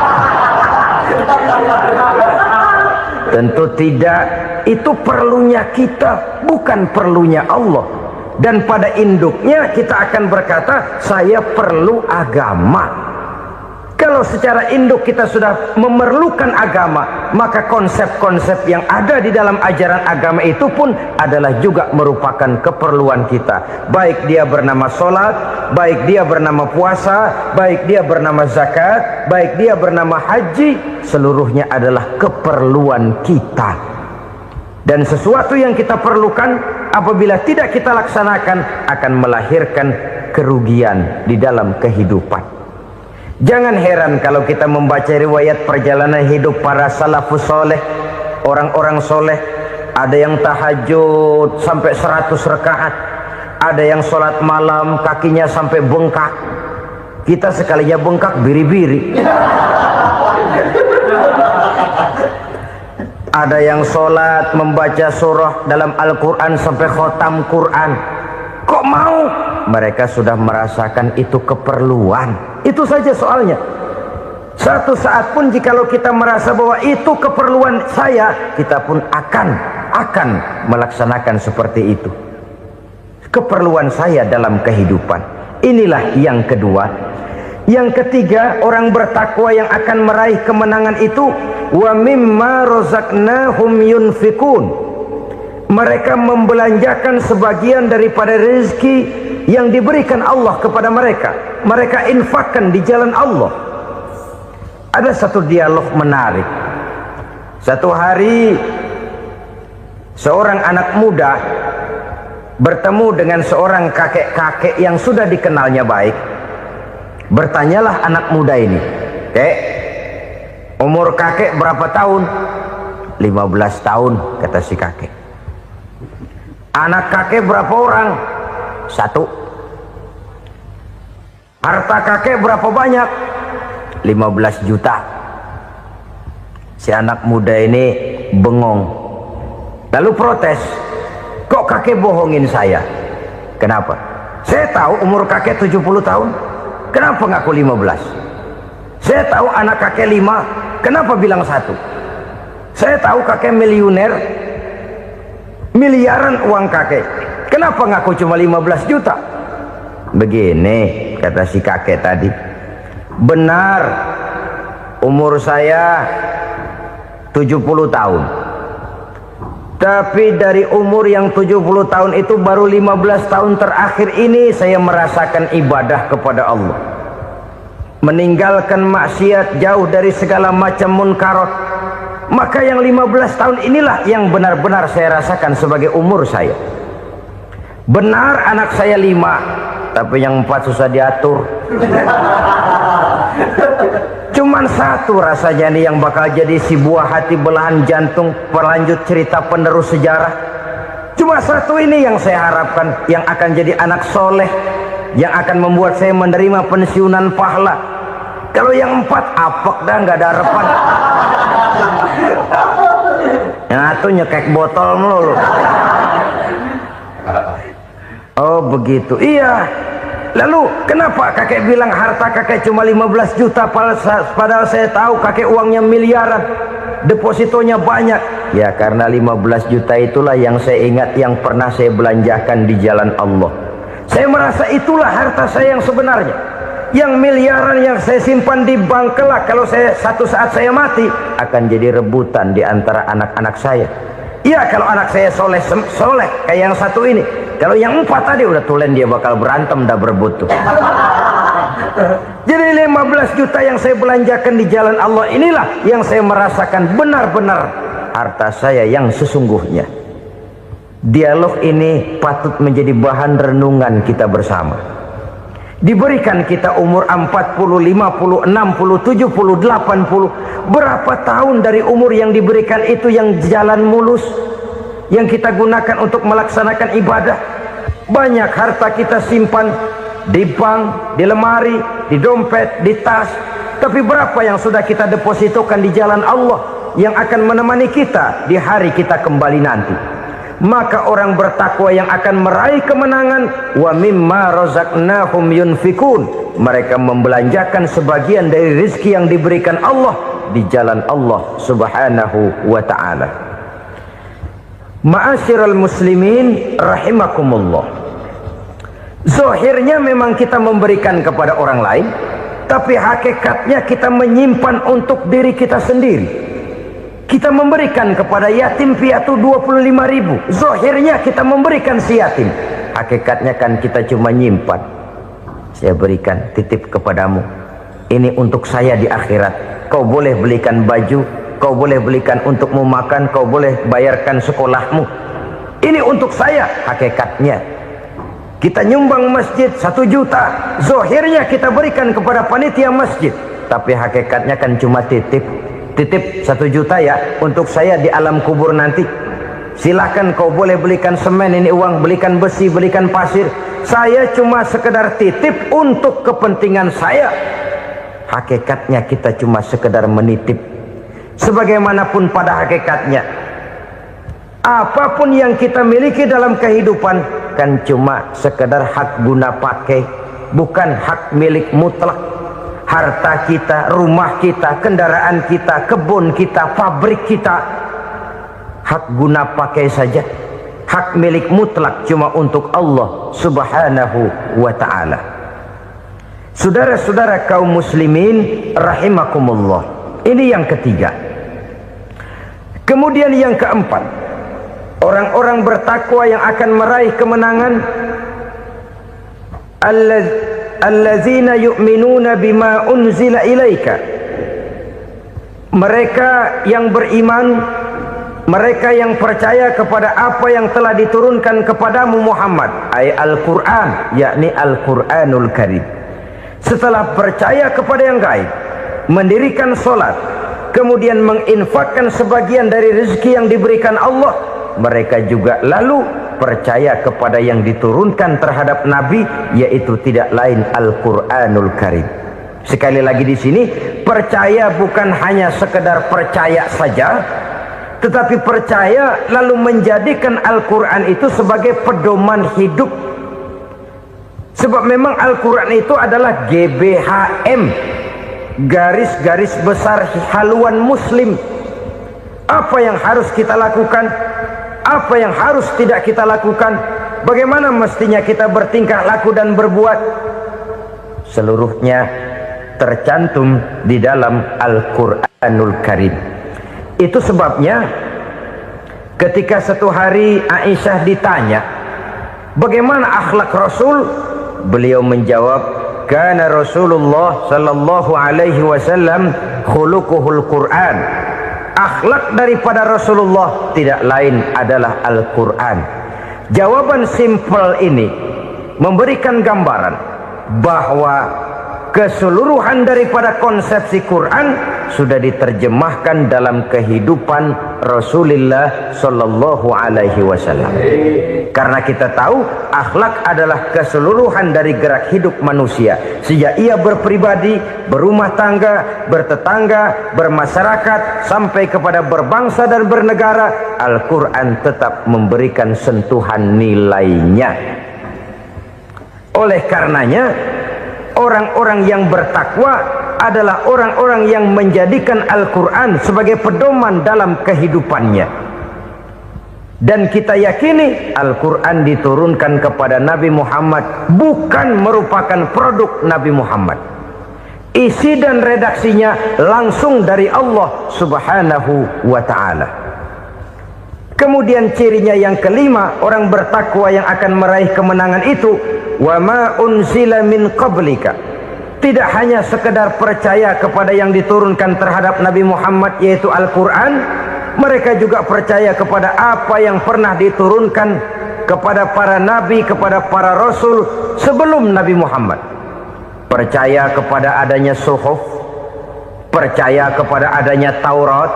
Tentu tidak. Itu perlunya kita, bukan perlunya Allah. Dan pada induknya kita akan berkata, saya perlu agama. Kalau secara induk kita sudah memerlukan agama, maka konsep-konsep yang ada di dalam ajaran agama itu pun adalah juga merupakan keperluan kita. Baik dia bernama sholat, baik dia bernama puasa, baik dia bernama zakat, baik dia bernama haji, seluruhnya adalah keperluan kita. Dan sesuatu yang kita perlukan apabila tidak kita laksanakan akan melahirkan kerugian di dalam kehidupan. Jangan heran kalau kita membaca riwayat perjalanan hidup para salafus soleh, orang-orang soleh. Ada yang tahajud sampai 100 rakaat, ada yang sholat malam kakinya sampai bengkak. Kita sekalinya bengkak biri-biri. Ada yang sholat membaca surah dalam Al-Quran sampai khotam Quran. Kok mau? Mereka sudah merasakan itu keperluan. Itu saja soalnya. Satu saat pun jikalau kita merasa bahwa itu keperluan saya, kita pun akan melaksanakan seperti itu. Keperluan saya dalam kehidupan. Inilah yang kedua. Yang ketiga, orang bertakwa yang akan meraih kemenangan itu, wa mimma razaqnahum yunfikun. Mereka membelanjakan sebagian daripada rezeki yang diberikan Allah kepada mereka. Mereka infakkan di jalan Allah. Ada satu dialog menarik. Satu hari seorang anak muda bertemu dengan seorang kakek-kakek yang sudah dikenalnya baik. Bertanyalah anak muda ini, "Kek, umur kakek berapa tahun?" 15 tahun, kata si kakek. "Anak kakek berapa orang?" 1. "Harta kakek berapa banyak?" 15 juta. Si anak muda ini bengong, lalu protes, "Kok kakek bohongin saya?" "Kenapa?" "Saya tahu umur kakek 70 tahun. Kenapa ngaku 15? Saya tahu anak kakek 5. Kenapa bilang 1? Saya tahu kakek miliuner, miliaran uang kakek. Kenapa ngaku cuma 15 juta? Begini, kata si kakek tadi. Benar, umur saya 70 tahun. Tapi dari umur yang 70 tahun itu baru 15 tahun terakhir ini saya merasakan ibadah kepada Allah. Meninggalkan maksiat, jauh dari segala macam munkarat. Maka yang 15 tahun inilah yang benar-benar saya rasakan sebagai umur saya. Benar anak saya 5, tapi yang 4 susah diatur. Cuman 1 rasanya nih yang bakal jadi si buah hati, belahan jantung, pelanjut cerita penerus sejarah. Cuma 1 ini yang saya harapkan, yang akan jadi anak soleh, yang akan membuat saya menerima pensiunan pahala. Kalau yang 4 apek dah, nggak ada harapan. Yang 1 nyekek botol melulu. Oh begitu, iya. Lalu kenapa kakek bilang harta kakek cuma 15 juta padahal saya tahu kakek uangnya miliaran, depositonya banyak? Ya karena 15 juta itulah yang saya ingat yang pernah saya belanjakan di jalan Allah. Saya merasa itulah harta saya yang sebenarnya. Yang miliaran yang saya simpan di bank kelak, kalau satu saat saya mati, akan jadi rebutan di antara anak-anak saya. Iya kalau anak saya soleh kayak yang 1 ini. Kalau yang 4 tadi udah tulen dia bakal berantem dah berebut tuh. Jadi 15 juta yang saya belanjakan di jalan Allah inilah yang saya merasakan benar-benar harta saya yang sesungguhnya. Dialog ini patut menjadi bahan renungan kita bersama. Diberikan kita umur 40, 50, 60, 70, 80. Berapa tahun dari umur yang diberikan itu yang jalan mulus, yang kita gunakan untuk melaksanakan ibadah? Banyak harta kita simpan di bank, di lemari, di dompet, di tas. Tapi berapa yang sudah kita depositokan di jalan Allah yang akan menemani kita di hari kita kembali nanti? Maka orang bertakwa yang akan meraih kemenangan, wa mimma razaqnahum yunfikun. Mereka membelanjakan sebagian dari rezeki yang diberikan Allah di jalan Allah subhanahu wa ta'ala. Ma'asyiral muslimin rahimakumullah, zahirnya memang kita memberikan kepada orang lain, tapi hakikatnya kita menyimpan untuk diri kita sendiri. Kita memberikan kepada yatim piatu 25.000, zahirnya kita memberikan si yatim, hakikatnya kan kita cuma nyimpan. Saya berikan, titip kepadamu, ini untuk saya di akhirat. Kau boleh belikan baju, kau boleh belikan untukmu makan, kau boleh bayarkan sekolahmu, ini untuk saya. Hakikatnya kita nyumbang masjid 1 juta, zahirnya kita berikan kepada panitia masjid, tapi hakikatnya kan cuma titip 1 juta ya, untuk saya di alam kubur nanti. Silahkan kau boleh belikan semen, ini uang, belikan besi, belikan pasir, saya cuma sekedar titip untuk kepentingan saya. Hakikatnya kita cuma sekedar menitip. Sebagaimanapun pada hakikatnya, apapun yang kita miliki dalam kehidupan kan cuma sekedar hak guna pakai, bukan hak milik mutlak. Harta kita, rumah kita, kendaraan kita, kebun kita, pabrik kita, hak guna pakai saja. Hak milik mutlak cuma untuk Allah subhanahu wa ta'ala. Saudara-saudara kaum muslimin rahimakumullah, ini yang ketiga. Kemudian yang keempat, orang-orang bertakwa yang akan meraih kemenangan, allazina yu'minuna bima unzila ilaika, mereka yang beriman, mereka yang percaya kepada apa yang telah diturunkan kepadamu Muhammad, ay Al-Quran, yakni Al-Quranul Karim. Setelah percaya kepada yang gaib, mendirikan solat, kemudian menginfakkan sebagian dari rezeki yang diberikan Allah, mereka juga lalu percaya kepada yang diturunkan terhadap Nabi, yaitu tidak lain Al-Quranul Karim. Sekali lagi di sini, percaya bukan hanya sekedar percaya saja, tetapi percaya lalu menjadikan Al-Quran itu sebagai pedoman hidup. Sebab memang Al-Quran itu adalah GBHM, garis-garis besar haluan muslim. Apa yang harus kita lakukan, apa yang harus tidak kita lakukan, bagaimana mestinya kita bertingkah laku dan berbuat, seluruhnya tercantum di dalam Al-Quranul Karim. Itu sebabnya ketika satu hari Aisyah ditanya bagaimana akhlak Rasul, beliau menjawab, kana Rasulullah sallallahu alaihi wasallam khuluquhul Quran. Akhlak daripada Rasulullah tidak lain adalah Al-Quran. Jawaban simpel ini memberikan gambaran bahwa keseluruhan daripada konsepsi Quran sudah diterjemahkan dalam kehidupan Rasulullah sallallahu alaihi wasallam. Karena kita tahu akhlak adalah keseluruhan dari gerak hidup manusia, sejak ia berpribadi, berumah tangga, bertetangga, bermasyarakat, sampai kepada berbangsa dan bernegara. Al-Quran tetap memberikan sentuhan nilainya. Oleh karenanya, orang-orang yang bertakwa adalah orang-orang yang menjadikan Al-Quran sebagai pedoman dalam kehidupannya. Dan kita yakini Al-Quran diturunkan kepada Nabi Muhammad bukan merupakan produk Nabi Muhammad. Isi dan redaksinya langsung dari Allah subhanahu wa ta'ala. Kemudian cirinya yang kelima, orang bertakwa yang akan meraih kemenangan itu, wa ma unzila min qablika. Tidak hanya sekedar percaya kepada yang diturunkan terhadap Nabi Muhammad, yaitu Al-Quran, mereka juga percaya kepada apa yang pernah diturunkan kepada para nabi, kepada para rasul sebelum Nabi Muhammad. Percaya kepada adanya suhuf, percaya kepada adanya Taurat,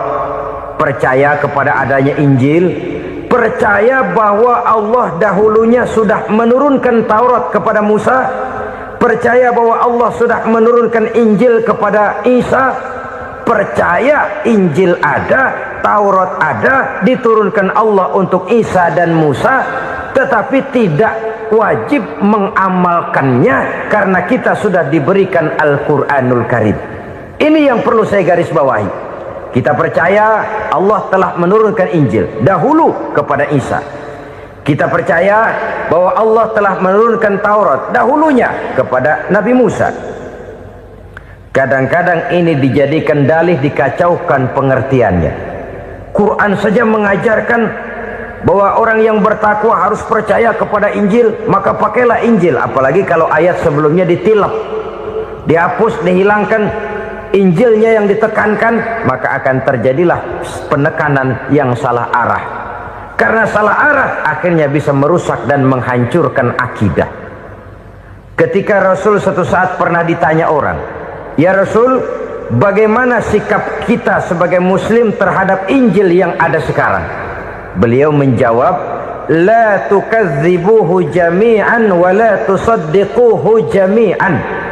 percaya kepada adanya Injil, percaya bahwa Allah dahulunya sudah menurunkan Taurat kepada Musa, percaya bahwa Allah sudah menurunkan Injil kepada Isa, percaya Injil ada, Taurat ada, diturunkan Allah untuk Isa dan Musa, tetapi tidak wajib mengamalkannya karena kita sudah diberikan Al-Quranul Karim. Ini yang perlu saya garis bawahi. Kita percaya Allah telah menurunkan Injil dahulu kepada Isa. Kita percaya bahwa Allah telah menurunkan Taurat dahulunya kepada Nabi Musa. Kadang-kadang ini dijadikan dalih, dikacaukan pengertiannya. Quran saja mengajarkan bahwa orang yang bertakwa harus percaya kepada Injil, maka pakailah Injil. Apalagi kalau ayat sebelumnya ditilap, dihapus, dihilangkan, Injilnya yang ditekankan, maka akan terjadilah penekanan yang salah arah. Karena salah arah akhirnya bisa merusak dan menghancurkan akidah. Ketika Rasul suatu saat pernah ditanya orang, "Ya Rasul, bagaimana sikap kita sebagai muslim terhadap Injil yang ada sekarang?" Beliau menjawab, "La tukadzibuhu jami'an wa la tusaddiquhu jami'an."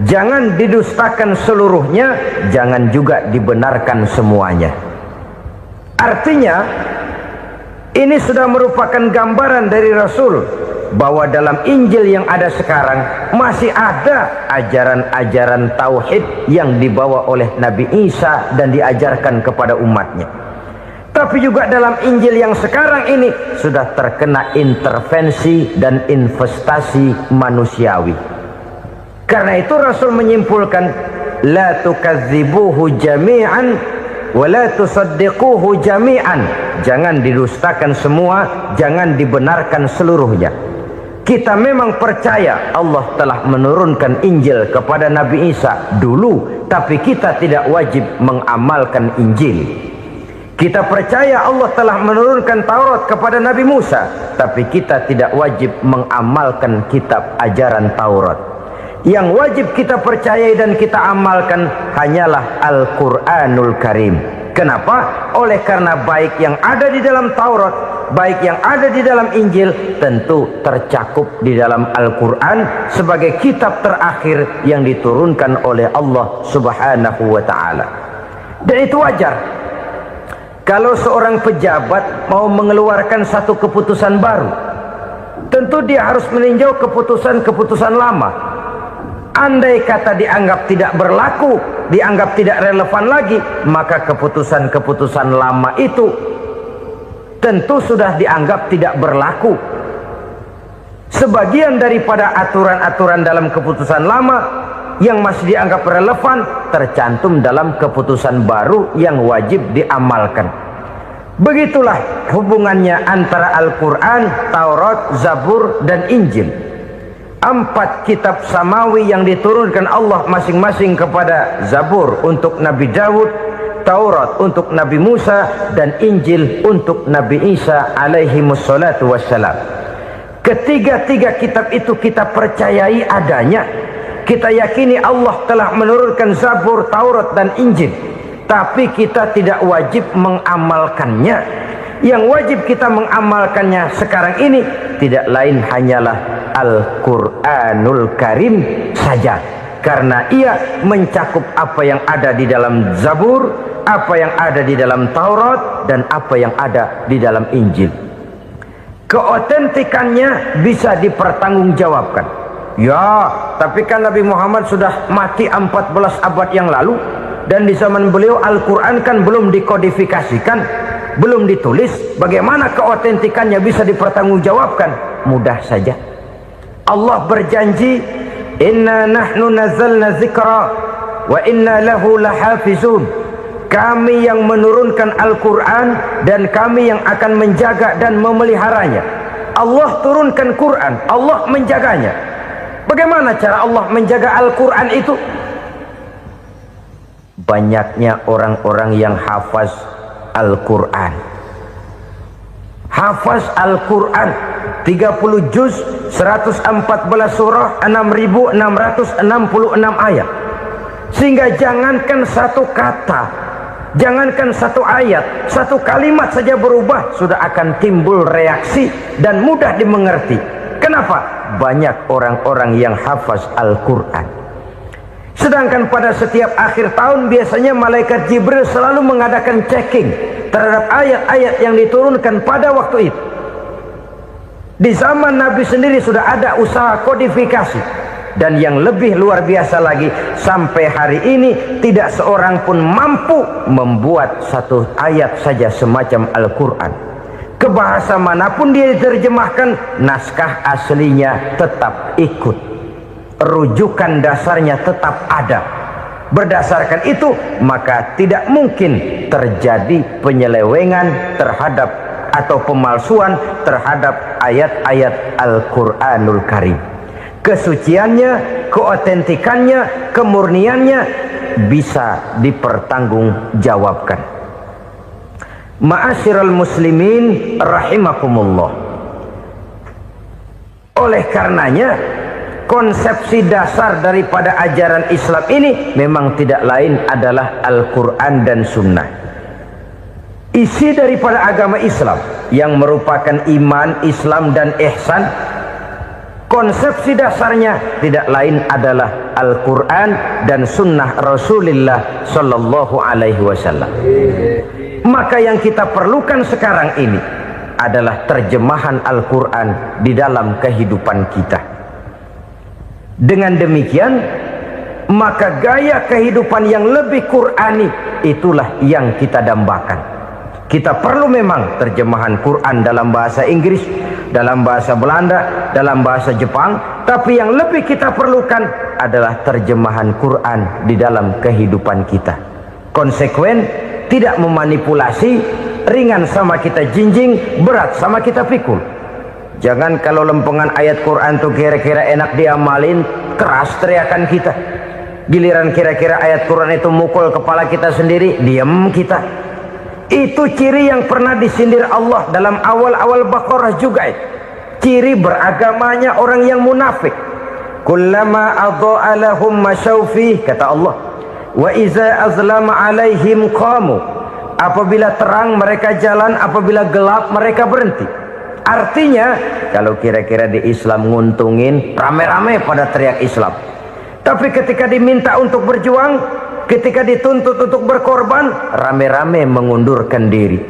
Jangan didustakan seluruhnya, jangan juga dibenarkan semuanya. Artinya, ini sudah merupakan gambaran dari Rasul bahwa dalam Injil yang ada sekarang masih ada ajaran-ajaran tauhid yang dibawa oleh Nabi Isa dan diajarkan kepada umatnya. Tapi juga dalam Injil yang sekarang ini sudah terkena intervensi dan investasi manusiawi. Karena itu Rasul menyimpulkan, la tukadzibuhu jami'an wa la tusaddiquhu jami'an. Jangan didustakan semua, jangan dibenarkan seluruhnya. Kita memang percaya Allah telah menurunkan Injil kepada Nabi Isa dulu, tapi kita tidak wajib mengamalkan Injil. Kita percaya Allah telah menurunkan Taurat kepada Nabi Musa, tapi kita tidak wajib mengamalkan kitab ajaran Taurat. Yang wajib kita percayai dan kita amalkan hanyalah Al-Quranul Karim. Kenapa? Oleh karena baik yang ada di dalam Taurat, baik yang ada di dalam Injil, tentu tercakup di dalam Al-Quran sebagai kitab terakhir yang diturunkan oleh Allah Subhanahu wa Ta'ala. Dan itu wajar. Kalau seorang pejabat mau mengeluarkan satu keputusan baru, tentu dia harus meninjau keputusan-keputusan lama. Andai kata dianggap tidak berlaku, dianggap tidak relevan lagi, maka keputusan-keputusan lama itu tentu sudah dianggap tidak berlaku. Sebagian daripada aturan-aturan dalam keputusan lama yang masih dianggap relevan tercantum dalam keputusan baru yang wajib diamalkan. Begitulah hubungannya antara Al-Quran, Taurat, Zabur, dan Injil. 4 kitab samawi yang diturunkan Allah masing-masing kepada Zabur untuk Nabi Daud, Taurat untuk Nabi Musa, dan Injil untuk Nabi Isa alaihi wassalatu wassalam. Ketiga-tiga kitab itu kita percayai adanya. Kita yakini Allah telah menurunkan Zabur, Taurat, dan Injil, tapi kita tidak wajib mengamalkannya. Yang wajib kita mengamalkannya sekarang ini tidak lain hanyalah Al-Quranul Karim saja, karena ia mencakup apa yang ada di dalam Zabur, apa yang ada di dalam Taurat, dan apa yang ada di dalam Injil. Keotentikannya bisa dipertanggungjawabkan. Ya, tapi kan Nabi Muhammad sudah mati 14 abad yang lalu, dan di zaman beliau Al-Quran kan belum dikodifikasikan, belum ditulis. Bagaimana keotentikannya bisa dipertanggungjawabkan? Mudah saja. Allah berjanji, inna nahnu nazzalna zikra wa inna lahu lahafizun. Kami yang menurunkan Al-Quran dan kami yang akan menjaga dan memeliharanya. Allah turunkan Quran, Allah menjaganya. Bagaimana cara Allah menjaga Al-Quran itu? Banyaknya orang-orang yang hafaz Al-Quran. Hafaz Al-Quran 30 juz, 114 surah, 6.666 ayat. Sehingga jangankan satu kata, jangankan satu ayat, satu kalimat saja berubah sudah akan timbul reaksi dan mudah dimengerti. Kenapa? Banyak orang-orang yang hafaz Al-Quran. Sedangkan pada setiap akhir tahun biasanya malaikat Jibril selalu mengadakan checking terhadap ayat-ayat yang diturunkan pada waktu itu. Di zaman Nabi sendiri sudah ada usaha kodifikasi. Dan yang lebih luar biasa lagi, sampai hari ini tidak seorang pun mampu membuat satu ayat saja semacam Al-Quran. Ke bahasa manapun dia diterjemahkan, naskah aslinya tetap ikut, rujukan dasarnya tetap ada. Berdasarkan itu, maka tidak mungkin terjadi penyelewengan terhadap atau pemalsuan terhadap ayat-ayat Al-Quranul Karim. Kesuciannya, keotentikannya, kemurniannya bisa dipertanggungjawabkan. Ma'asyiral muslimin rahimakumullah. Oleh karenanya, konsepsi dasar daripada ajaran Islam ini memang tidak lain adalah Al-Quran dan Sunnah. Isi daripada agama Islam yang merupakan iman, Islam dan ihsan, konsepsi dasarnya tidak lain adalah Al-Quran dan Sunnah Rasulullah Sallallahu Alaihi Wasallam. Maka yang kita perlukan sekarang ini adalah terjemahan Al-Quran di dalam kehidupan kita. Dengan demikian, maka gaya kehidupan yang lebih Qurani itulah yang kita dambakan. Kita perlu memang terjemahan Quran dalam bahasa Inggris, dalam bahasa Belanda, dalam bahasa Jepang, tapi yang lebih kita perlukan adalah terjemahan Quran di dalam kehidupan kita. Konsekuen, tidak memanipulasi, ringan sama kita jinjing, berat sama kita pikul. Jangan kalau lempengan ayat Quran tuh kira-kira enak diamalin, keras teriakan kita. Giliran kira-kira ayat Quran itu mukul kepala kita sendiri, diam kita. Itu ciri yang pernah disindir Allah dalam awal-awal Baqarah juga. Ciri beragamanya orang yang munafik. Kullama adha'a lahum masyawfi, kata Allah. Wa iza azlama alaihim qamu. Apabila terang mereka jalan, apabila gelap mereka berhenti. Artinya, kalau kira-kira di Islam nguntungin, rame-rame pada teriak Islam. Tapi ketika diminta untuk berjuang, ketika dituntut untuk berkorban, rame-rame mengundurkan diri.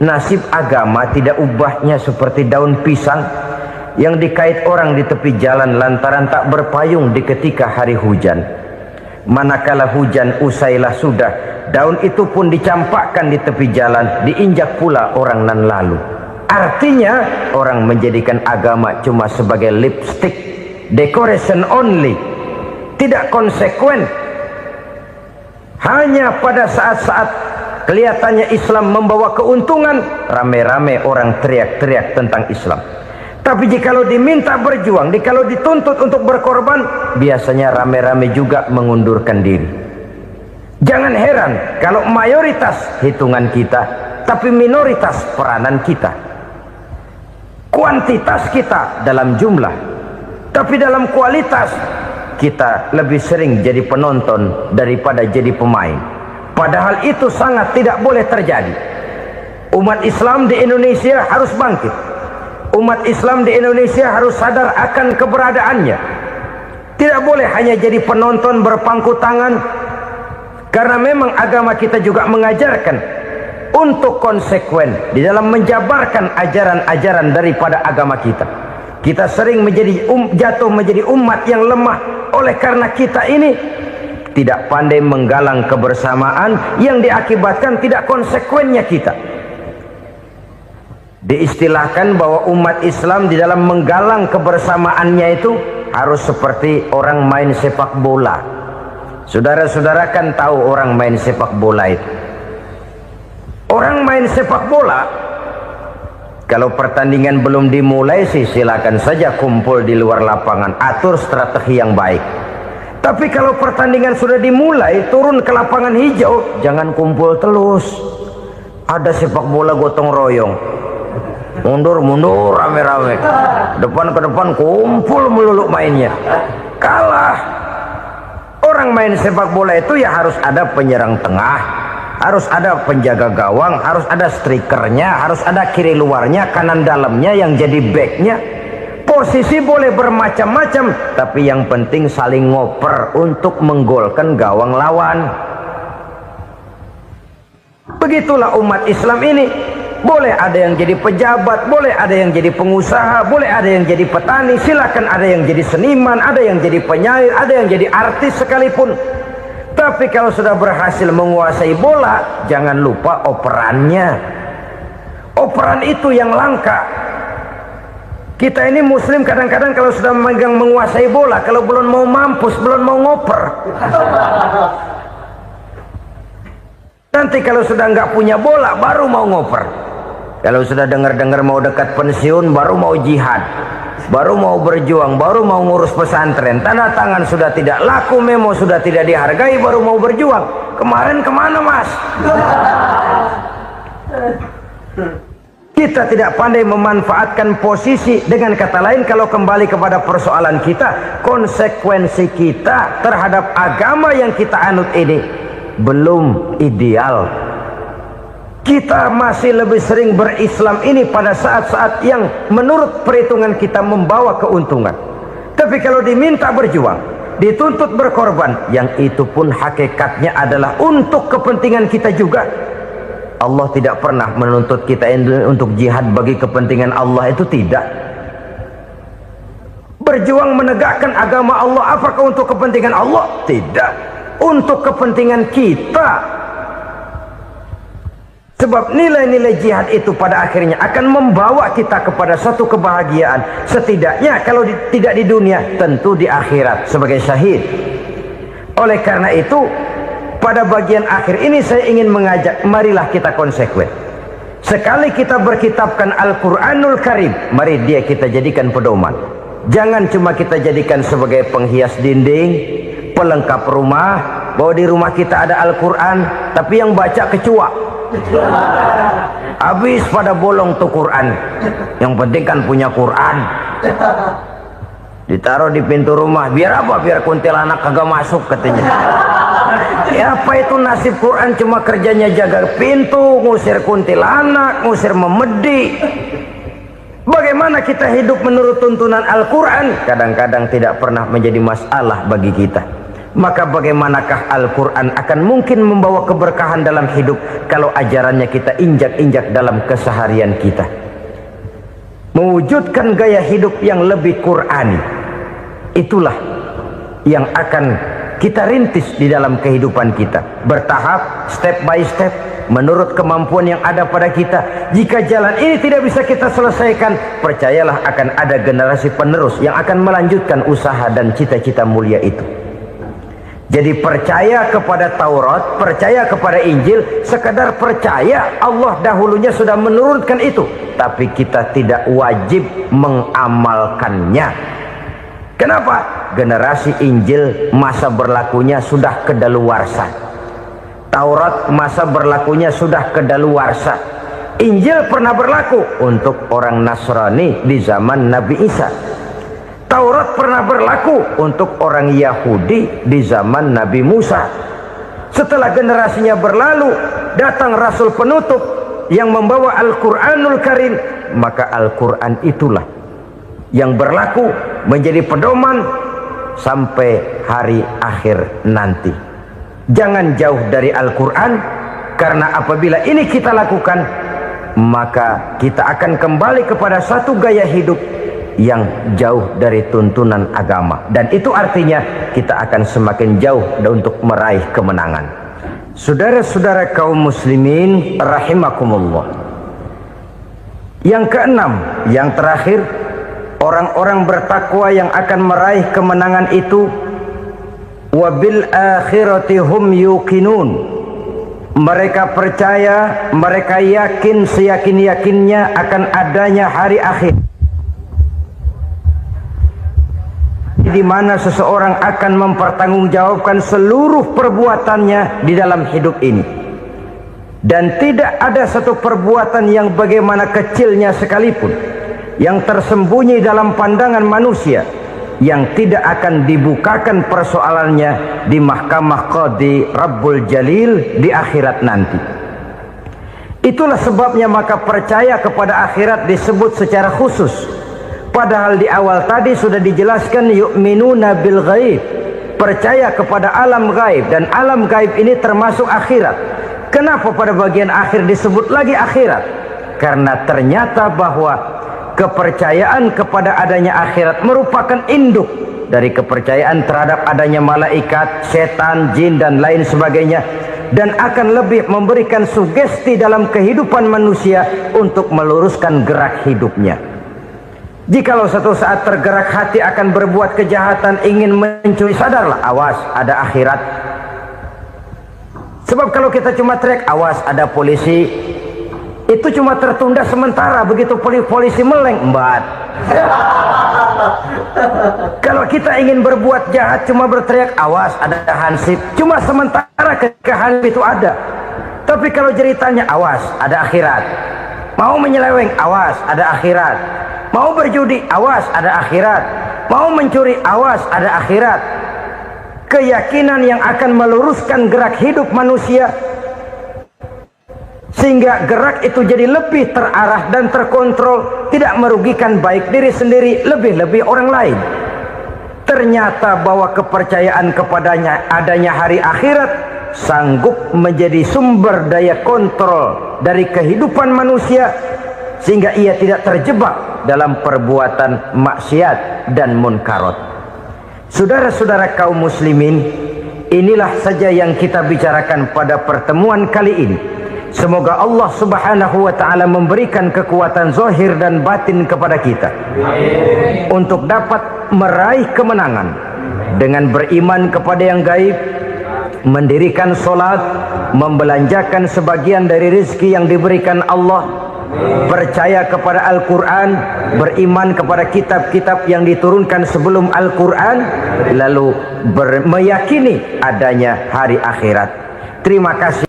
Nasib agama tidak ubahnya seperti daun pisang yang dikait orang di tepi jalan lantaran tak berpayung di ketika hari hujan. Manakala hujan usailah sudah, daun itu pun dicampakkan di tepi jalan, diinjak pula orang nan lalu. Artinya, orang menjadikan agama cuma sebagai lipstick, decoration only, tidak konsekuen. Hanya pada saat-saat kelihatannya Islam membawa keuntungan, rame-rame orang teriak-teriak tentang Islam. Tapi jikalau diminta berjuang, jikalau dituntut untuk berkorban, biasanya rame-rame juga mengundurkan diri. Jangan heran kalau mayoritas hitungan kita, tapi minoritas peranan kita. Kuantitas kita dalam jumlah, tapi dalam kualitas kita lebih sering jadi penonton daripada jadi pemain. Padahal itu sangat tidak boleh terjadi. Umat Islam di Indonesia harus bangkit. Umat Islam di Indonesia harus sadar akan keberadaannya. Tidak boleh hanya jadi penonton berpangku tangan, karena memang agama kita juga mengajarkan untuk konsekuen di dalam menjabarkan ajaran-ajaran daripada agama kita. Kita sering jatuh menjadi umat yang lemah oleh karena kita ini tidak pandai menggalang kebersamaan yang diakibatkan tidak konsekuennya kita. Diistilahkan bahwa umat Islam di dalam menggalang kebersamaannya itu harus seperti orang main sepak bola. Saudara-saudara kan tahu orang main sepak bola itu. Orang main sepak bola, kalau pertandingan belum dimulai sih silakan saja kumpul di luar lapangan, atur strategi yang baik. Tapi kalau pertandingan sudah dimulai, turun ke lapangan hijau, jangan kumpul terus. Ada sepak bola gotong royong, mundur-mundur rame-rame, depan ke depan kumpul melulu mainnya. Kalah. Orang main sepak bola itu ya harus ada penyerang tengah, harus ada penjaga gawang, harus ada strikernya, harus ada kiri luarnya, kanan dalamnya yang jadi backnya. Posisi boleh bermacam-macam, tapi yang penting saling ngoper untuk menggolkan gawang lawan. Begitulah umat Islam ini. boleh ada yang jadi pejabat, boleh ada yang jadi pengusaha, boleh ada yang jadi petani, silakan ada yang jadi seniman, ada yang jadi penyair, ada yang jadi artis sekalipun. Tapi kalau sudah berhasil menguasai bola, jangan lupa operannya. Operan itu yang langka. Kita ini muslim kadang-kadang kalau sudah memegang menguasai bola, kalau belum mau mampus, belum mau ngoper. Nanti kalau sudah nggak punya bola, baru mau ngoper. Kalau sudah dengar-dengar mau dekat pensiun, baru mau jihad, baru mau berjuang, baru mau ngurus pesantren. Tanda tangan sudah tidak laku, memo sudah tidak dihargai, baru mau berjuang. Kemarin kemana, Mas? Kita tidak pandai memanfaatkan posisi. Dengan kata lain, kalau kembali kepada persoalan kita, konsekuensi kita terhadap agama yang kita anut ini belum ideal. Kita masih lebih sering berislam ini pada saat-saat yang menurut perhitungan kita membawa keuntungan. Tapi kalau diminta berjuang, dituntut berkorban, yang itu pun hakikatnya adalah untuk kepentingan kita juga. Allah tidak pernah menuntut kita untuk jihad bagi kepentingan Allah, itu tidak. Berjuang menegakkan agama Allah, apakah untuk kepentingan Allah? Tidak, untuk kepentingan kita. Sebab nilai-nilai jihad itu pada akhirnya akan membawa kita kepada satu kebahagiaan. Setidaknya kalau tidak di dunia, tentu di akhirat sebagai syahid. Oleh karena itu, pada bagian akhir ini saya ingin mengajak, marilah kita konsekuen. Sekali kita berkitabkan Al-Quranul Karim, mari dia kita jadikan pedoman. Jangan cuma kita jadikan sebagai penghias dinding, pelengkap rumah, bahwa di rumah kita ada Al-Quran, tapi yang baca kecoa. Habis pada bolong tuh Quran. Yang penting kan punya Quran. Ditaruh di pintu rumah, biar apa? Biar kuntilanak kagak masuk katanya. Ya, apa itu nasib Quran? Cuma kerjanya jaga pintu, ngusir kuntilanak, ngusir memedi. Bagaimana kita hidup menurut tuntunan Al-Quran? Kadang-kadang tidak pernah menjadi masalah bagi kita. Maka bagaimanakah Al-Quran akan mungkin membawa keberkahan dalam hidup kalau ajarannya kita injak-injak dalam keseharian kita? Mewujudkan gaya hidup yang lebih Qurani, itulah yang akan kita rintis di dalam kehidupan kita, bertahap, step by step, menurut kemampuan yang ada pada kita. Jika jalan ini tidak bisa kita selesaikan, percayalah akan ada generasi penerus yang akan melanjutkan usaha dan cita-cita mulia itu. Jadi percaya kepada Taurat, percaya kepada Injil, sekedar percaya Allah dahulunya sudah menurunkan itu, tapi kita tidak wajib mengamalkannya. Kenapa? Generasi Injil masa berlakunya sudah kedaluarsa. Taurat masa berlakunya sudah kedaluarsa. Injil pernah berlaku untuk orang Nasrani di zaman Nabi Isa. Taurat pernah berlaku untuk orang Yahudi di zaman Nabi Musa. Setelah generasinya berlalu, datang Rasul penutup yang membawa Al-Quranul Karim. Maka Al-Quran itulah yang berlaku menjadi pedoman sampai hari akhir nanti. Jangan jauh dari Al-Quran, karena apabila ini kita lakukan, maka kita akan kembali kepada satu gaya hidup yang jauh dari tuntunan agama, dan itu artinya kita akan semakin jauh untuk meraih kemenangan. Saudara-saudara kaum muslimin rahimakumullah. Yang keenam, yang terakhir, orang-orang bertakwa yang akan meraih kemenangan itu wabil akhirati hum yuqinun. Mereka percaya, mereka yakin seyakin-yakinnya akan adanya hari akhir, di mana seseorang akan mempertanggungjawabkan seluruh perbuatannya di dalam hidup ini, dan tidak ada satu perbuatan yang bagaimana kecilnya sekalipun yang tersembunyi dalam pandangan manusia yang tidak akan dibukakan persoalannya di mahkamah Qadi Rabbul Jalil di akhirat nanti. Itulah sebabnya maka percaya kepada akhirat disebut secara khusus. Padahal di awal tadi sudah dijelaskan yu'minuna bil ghaib, percaya kepada alam gaib, dan alam gaib ini termasuk akhirat. Kenapa pada bagian akhir disebut lagi akhirat? karena ternyata bahwa kepercayaan kepada adanya akhirat merupakan induk dari kepercayaan terhadap adanya malaikat, setan, jin dan lain sebagainya, dan akan lebih memberikan sugesti dalam kehidupan manusia untuk meluruskan gerak hidupnya. Jikalau satu saat tergerak hati akan berbuat kejahatan, ingin mencuri, sadarlah, awas ada akhirat. Sebab kalau kita cuma teriak awas ada polisi, itu cuma tertunda sementara, begitu polisi meleng embat. Kalau kita ingin berbuat jahat cuma berteriak awas ada hansip, cuma sementara ketika hansip itu ada. Tapi kalau ceritanya awas ada akhirat, mau menyeleweng awas ada akhirat, mau berjudi awas ada akhirat, mau mencuri awas ada akhirat. Keyakinan yang akan meluruskan gerak hidup manusia sehingga gerak itu jadi lebih terarah dan terkontrol, tidak merugikan baik diri sendiri, lebih-lebih orang lain. Ternyata bahwa kepercayaan kepadanya adanya hari akhirat sanggup menjadi sumber daya kontrol dari kehidupan manusia, sehingga ia tidak terjebak dalam perbuatan maksiat dan munkarat. Saudara-saudara kaum muslimin, inilah saja yang kita bicarakan pada pertemuan kali ini. Semoga Allah subhanahu wa ta'ala memberikan kekuatan zahir dan batin kepada kita untuk dapat meraih kemenangan dengan beriman kepada yang gaib, mendirikan solat, membelanjakan sebagian dari rezeki yang diberikan Allah, percaya kepada Al-Quran, beriman kepada kitab-kitab yang diturunkan sebelum Al-Quran, lalu meyakini adanya hari akhirat. Terima kasih.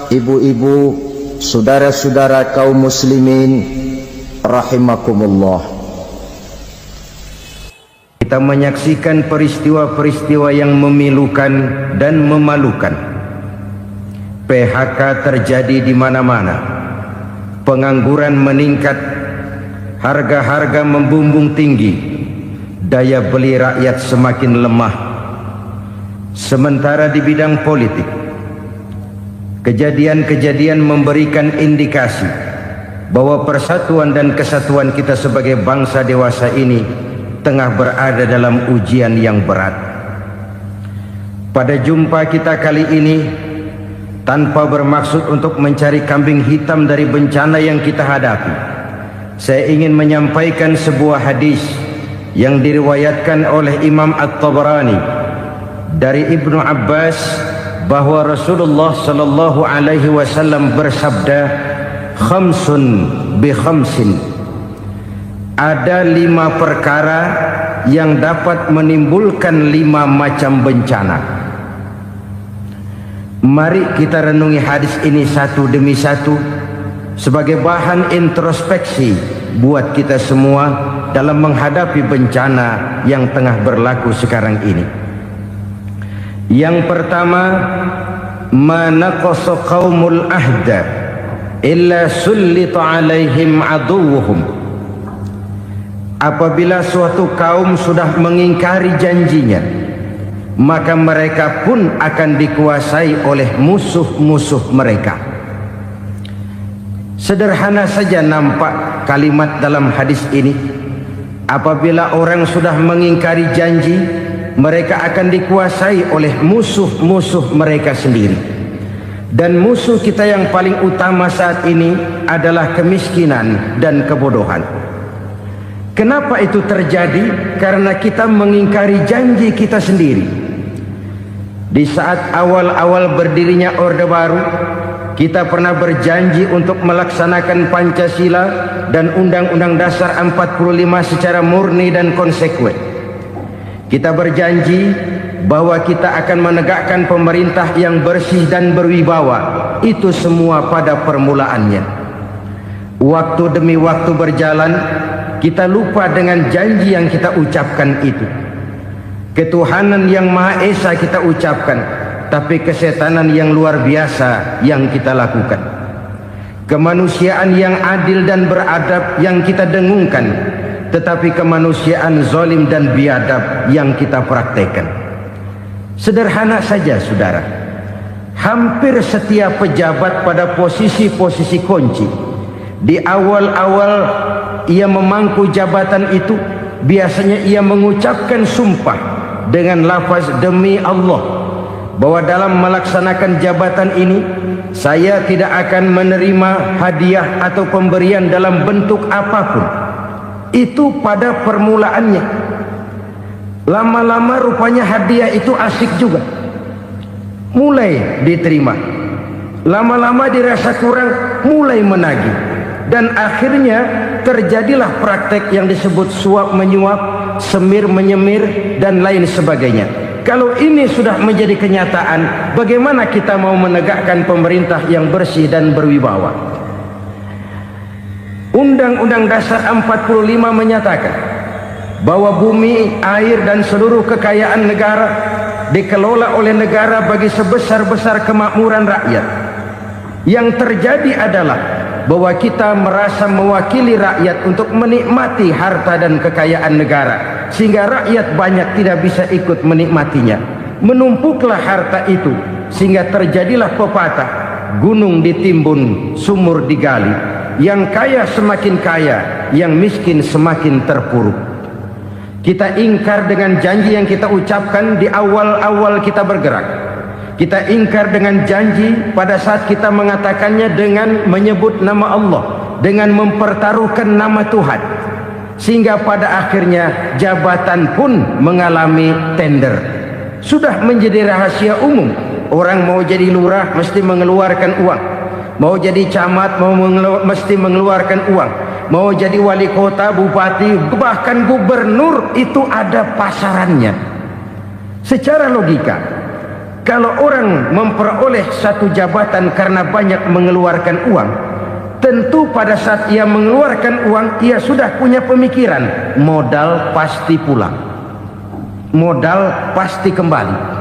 Ibu-ibu, saudara-saudara kaum muslimin rahimakumullah, kita menyaksikan peristiwa-peristiwa yang memilukan dan memalukan. PHK terjadi di mana-mana, pengangguran meningkat, harga-harga membumbung tinggi, daya beli rakyat semakin lemah. Sementara di bidang politik, kejadian-kejadian memberikan indikasi bahwa persatuan dan kesatuan kita sebagai bangsa dewasa ini tengah berada dalam ujian yang berat. Pada jumpa kita kali ini, tanpa bermaksud untuk mencari kambing hitam dari bencana yang kita hadapi, saya ingin menyampaikan sebuah hadis yang diriwayatkan oleh Imam At-Tabarani dari Ibnu Abbas, bahwa Rasulullah sallallahu alaihi wasallam bersabda, khamsun bi khamsin, ada 5 perkara yang dapat menimbulkan 5 macam bencana. Mari kita renungi hadis ini satu demi satu sebagai bahan introspeksi buat kita semua dalam menghadapi bencana yang tengah berlaku sekarang ini. Yang pertama, manaqasa qaumul ahda illa sullita alaihim aduwwuhum. Apabila suatu kaum sudah mengingkari janjinya, maka mereka pun akan dikuasai oleh musuh-musuh mereka. Sederhana saja nampak kalimat dalam hadis ini. Apabila orang sudah mengingkari janji, mereka akan dikuasai oleh musuh-musuh mereka sendiri. Dan musuh kita yang paling utama saat ini adalah kemiskinan dan kebodohan. Kenapa itu terjadi? Karena kita mengingkari janji kita sendiri. Di saat awal-awal berdirinya Orde Baru, kita pernah berjanji untuk melaksanakan Pancasila dan Undang-Undang Dasar 45 secara murni dan konsekuen. Kita berjanji bahwa kita akan menegakkan pemerintah yang bersih dan berwibawa. Itu semua pada permulaannya. Waktu demi waktu berjalan, kita lupa dengan janji yang kita ucapkan itu. Ketuhanan yang Maha Esa kita ucapkan, tapi kesetanan yang luar biasa yang kita lakukan. Kemanusiaan yang adil dan beradab yang kita dengungkan, tetapi kemanusiaan zalim dan biadab yang kita praktekkan. Sederhana saja saudara, hampir setiap pejabat pada posisi-posisi kunci, di awal-awal ia memangku jabatan itu, biasanya ia mengucapkan sumpah dengan lafaz demi Allah, bahwa dalam melaksanakan jabatan ini saya tidak akan menerima hadiah atau pemberian dalam bentuk apapun. Itu pada permulaannya. Lama-lama rupanya hadiah itu asik juga, mulai diterima. Lama-lama dirasa kurang, mulai menagih. Dan akhirnya terjadilah praktek yang disebut suap menyuap, semir menyemir, dan lain sebagainya. Kalau ini sudah menjadi kenyataan, bagaimana kita mau menegakkan pemerintah yang bersih dan berwibawa? Undang-Undang Dasar 45 menyatakan bahwa bumi, air, dan seluruh kekayaan negara dikelola oleh negara bagi sebesar-besar kemakmuran rakyat. Yang terjadi adalah bahwa kita merasa mewakili rakyat untuk menikmati harta dan kekayaan negara, sehingga rakyat banyak tidak bisa ikut menikmatinya. Menumpuklah harta itu sehingga terjadilah pepatah, gunung ditimbun, sumur digali. Yang kaya semakin kaya, yang miskin semakin terpuruk. Kita ingkar dengan janji yang kita ucapkan di awal-awal kita bergerak. Kita ingkar dengan janji pada saat kita mengatakannya dengan menyebut nama Allah, dengan mempertaruhkan nama Tuhan. Sehingga pada akhirnya jabatan pun mengalami tender. Sudah menjadi rahasia umum. Orang mau jadi lurah mesti mengeluarkan uang. Mau jadi camat mesti mengeluarkan uang. Mau jadi wali kota, bupati, bahkan gubernur, itu ada pasarannya. Secara logika, kalau orang memperoleh satu jabatan karena banyak mengeluarkan uang, tentu pada saat ia mengeluarkan uang, ia sudah punya pemikiran, modal pasti pulang, modal pasti kembali.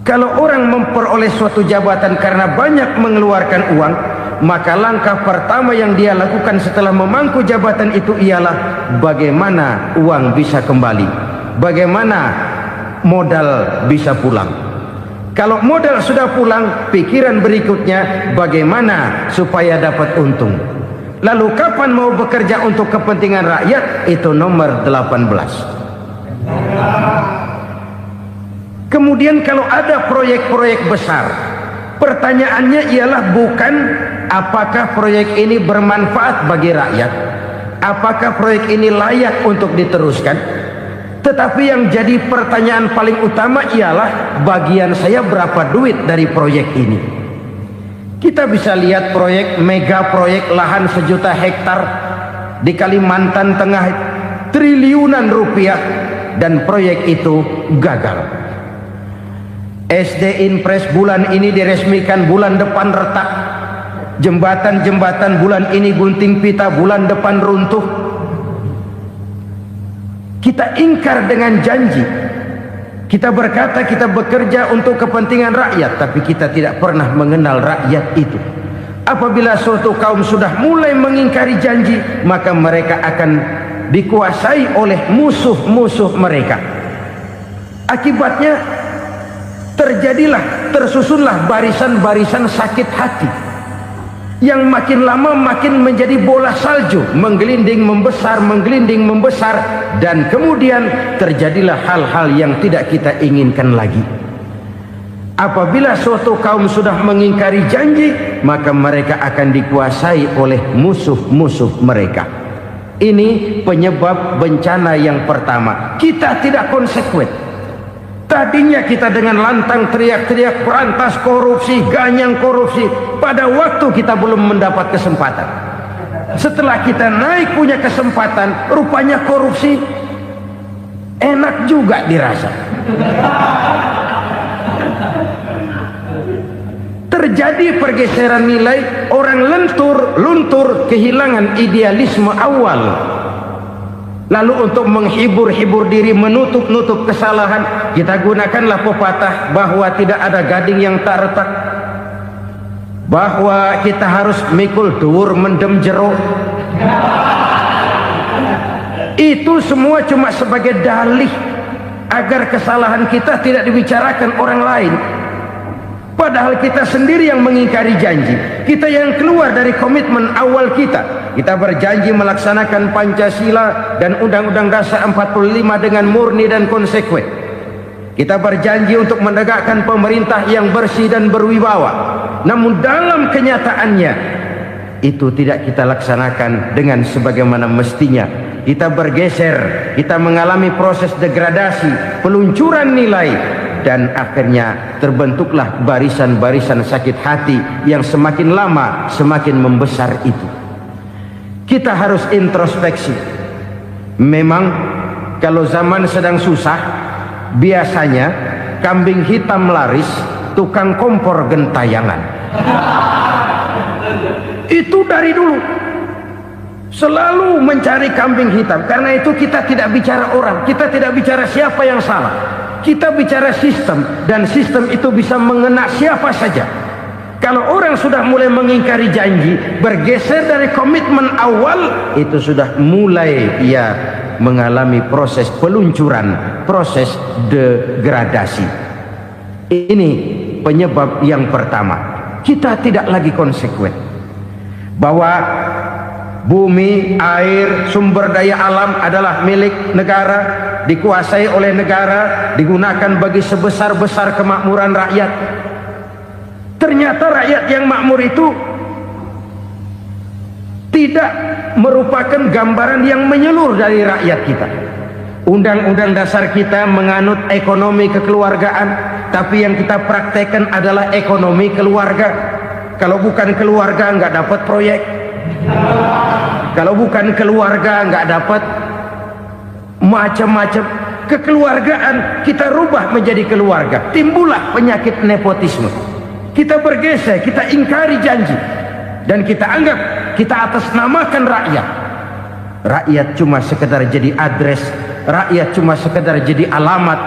Kalau orang memperoleh suatu jabatan karena banyak mengeluarkan uang, maka langkah pertama yang dia lakukan setelah memangku jabatan itu ialah bagaimana uang bisa kembali, bagaimana modal bisa pulang. Kalau modal sudah pulang, pikiran berikutnya bagaimana supaya dapat untung. Lalu kapan mau bekerja untuk kepentingan rakyat? Itu nomor 18. Kemudian kalau ada proyek-proyek besar, pertanyaannya ialah bukan apakah proyek ini bermanfaat bagi rakyat, apakah proyek ini layak untuk diteruskan, tetapi yang jadi pertanyaan paling utama ialah bagian saya berapa duit dari proyek ini. Kita bisa lihat proyek, mega proyek lahan 1 juta hektar di Kalimantan Tengah, triliunan rupiah, dan proyek itu gagal. SD Impres bulan ini diresmikan, bulan depan retak. Jembatan-jembatan bulan ini gunting pita, bulan depan runtuh. Kita ingkar dengan janji. Kita berkata kita bekerja untuk kepentingan rakyat, tapi kita tidak pernah mengenal rakyat itu. Apabila suatu kaum sudah mulai mengingkari janji, maka mereka akan dikuasai oleh musuh-musuh mereka. Akibatnya tersusunlah barisan-barisan sakit hati yang makin lama makin menjadi bola salju, menggelinding membesar, dan kemudian terjadilah hal-hal yang tidak kita inginkan lagi. Apabila suatu kaum sudah mengingkari janji, maka mereka akan dikuasai oleh musuh-musuh mereka. Ini penyebab bencana yang pertama. Kita tidak konsekuen. Tadinya kita dengan lantang teriak-teriak berantas korupsi, ganyang korupsi. Pada waktu kita belum mendapat kesempatan. Setelah kita naik punya kesempatan, rupanya korupsi enak juga dirasa. Terjadi pergeseran nilai, orang luntur, kehilangan idealisme awal. Lalu untuk menghibur diri, menutup kesalahan, kita gunakanlah pepatah bahwa tidak ada gading yang tak retak, bahwa kita harus mikul dhuwur mendem jero. Itu semua cuma sebagai dalih agar kesalahan kita tidak dibicarakan orang lain. Padahal kita sendiri yang mengingkari janji. Kita yang keluar dari komitmen awal kita. Kita berjanji melaksanakan Pancasila dan Undang-Undang Dasar 45 dengan murni dan konsekuen. Kita berjanji untuk menegakkan pemerintah yang bersih dan berwibawa. Namun dalam kenyataannya itu tidak kita laksanakan dengan sebagaimana mestinya. Kita bergeser, kita mengalami proses degradasi, peluncuran nilai, dan akhirnya terbentuklah barisan-barisan sakit hati yang semakin lama semakin membesar itu. Kita harus introspeksi. Memang kalau zaman sedang susah, biasanya kambing hitam laris, tukang kompor gentayangan. Itu dari dulu selalu mencari kambing hitam. Karena itu kita tidak bicara orang, kita tidak bicara siapa yang salah, kita bicara sistem, dan sistem itu bisa mengena siapa saja. Kalau orang sudah mulai mengingkari janji, bergeser dari komitmen awal, itu sudah mulai ia mengalami proses peluncuran, proses degradasi. Ini penyebab yang pertama. Kita tidak lagi konsekuen bahwa bumi, air, sumber daya alam adalah milik negara, dikuasai oleh negara, digunakan bagi sebesar-besar kemakmuran rakyat. Ternyata rakyat yang makmur itu tidak merupakan gambaran yang menyeluruh dari rakyat kita. Undang-undang dasar kita menganut ekonomi kekeluargaan, tapi yang kita praktekkan adalah ekonomi keluarga. Kalau bukan keluarga nggak dapat proyek. Kalau bukan keluarga nggak dapat macam-macam. Kekeluargaan kita rubah menjadi keluarga. Timbullah penyakit nepotisme. Kita bergeser, kita ingkari janji, dan kita anggap kita atasnamakan rakyat. Rakyat cuma sekedar jadi address, rakyat cuma sekedar jadi alamat,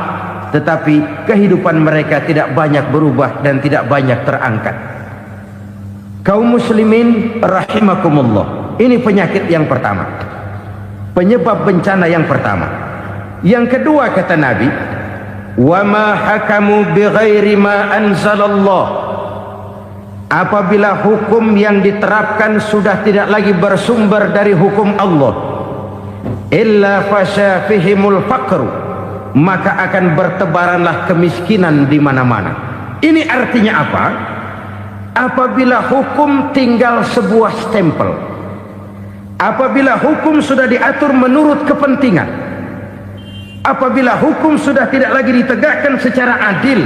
tetapi kehidupan mereka tidak banyak berubah dan tidak banyak terangkat. Kaum muslimin rahimakumullah, ini penyakit yang pertama, penyebab bencana yang pertama. Yang kedua kata Nabi, wa ma hakamu bighairi ma anzalallah, apabila hukum yang diterapkan sudah tidak lagi bersumber dari hukum Allah, illa fasha fihimul faqru, maka akan bertebaranlah kemiskinan di mana-mana. Ini artinya apa? Apabila hukum tinggal sebuah stempel, apabila hukum sudah diatur menurut kepentingan, apabila hukum sudah tidak lagi ditegakkan secara adil,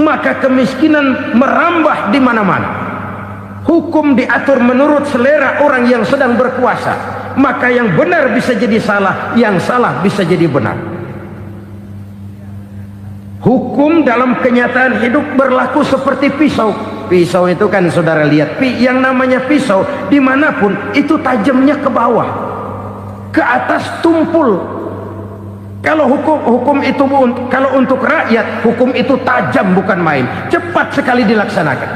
maka kemiskinan merambah di mana-mana. Hukum diatur menurut selera orang yang sedang berkuasa, maka yang benar bisa jadi salah, yang salah bisa jadi benar. Hukum dalam kenyataan hidup berlaku seperti pisau. Pisau itu kan saudara lihat, yang namanya pisau dimanapun itu tajamnya ke bawah, ke atas tumpul. Kalau hukum itu, kalau untuk rakyat, hukum itu tajam bukan main, cepat sekali dilaksanakan.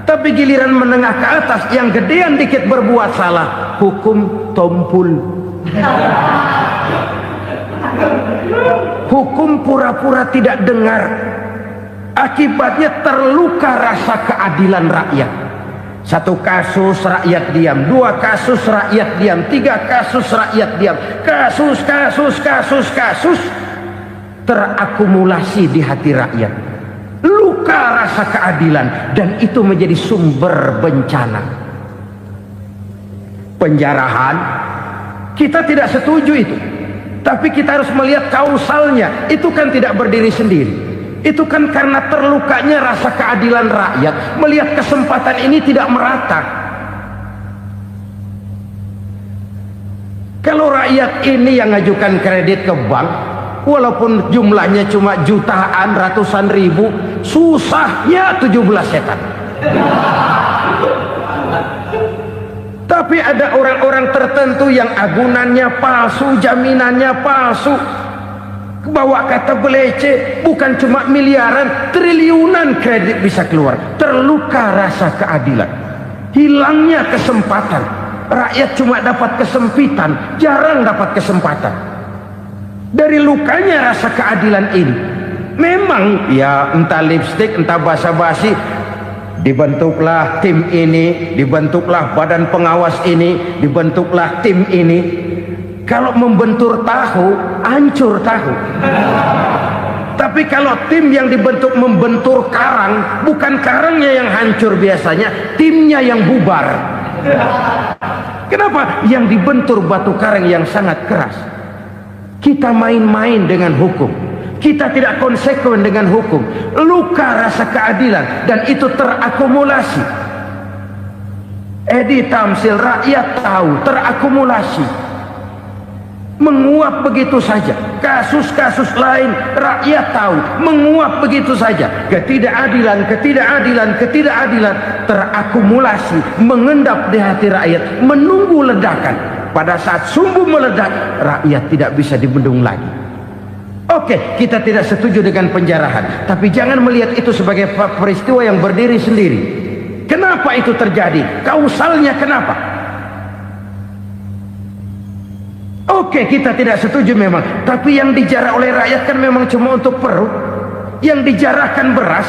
Tapi giliran menengah ke atas, yang gedean dikit berbuat salah, hukum tumpul. Hukum pura-pura tidak dengar. Akibatnya terluka rasa keadilan rakyat. Satu kasus rakyat diam, dua kasus rakyat diam, tiga kasus rakyat diam, kasus terakumulasi di hati rakyat. Luka rasa keadilan, dan itu menjadi sumber bencana. Penjarahan, kita tidak setuju itu, tapi kita harus melihat kausalnya. Itu kan tidak berdiri sendiri. Itu kan karena terlukanya rasa keadilan rakyat, melihat kesempatan ini tidak merata. Kalau rakyat ini yang ngajukan kredit ke bank, walaupun jumlahnya cuma jutaan, ratusan ribu, susahnya 17 setan. Tapi ada orang-orang tertentu yang agunannya palsu, jaminannya palsu, bawa kata belece, bukan cuma miliaran, triliunan kredit bisa keluar. Terluka rasa keadilan, hilangnya kesempatan. Rakyat cuma dapat kesempitan, jarang dapat kesempatan. Dari lukanya rasa keadilan ini. Memang ya entah lipstick, entah basa-basi, dibentuklah tim ini, dibentuklah badan pengawas ini, dibentuklah tim ini. Kalau membentur tahu, hancur tahu. Tapi kalau tim yang dibentuk membentur karang, bukan karangnya yang hancur biasanya, timnya yang bubar. Kenapa? Yang dibentur batu karang yang sangat keras. Kita main-main dengan hukum, kita tidak konsekuen dengan hukum. Luka rasa keadilan dan itu terakumulasi. Edi Tamsil, rakyat tahu, terakumulasi, menguap begitu saja. Kasus-kasus lain rakyat tahu, menguap begitu saja. Ketidakadilan terakumulasi, mengendap di hati rakyat, menunggu ledakan. Pada saat sumbu meledak, rakyat tidak bisa dibendung lagi. Oke, kita tidak setuju dengan penjarahan, tapi jangan melihat itu sebagai peristiwa yang berdiri sendiri. Kenapa itu terjadi? Kausalnya kenapa? Oke, kita tidak setuju memang, tapi yang dijarah oleh rakyat kan memang cuma untuk perut. Yang dijarahkan beras,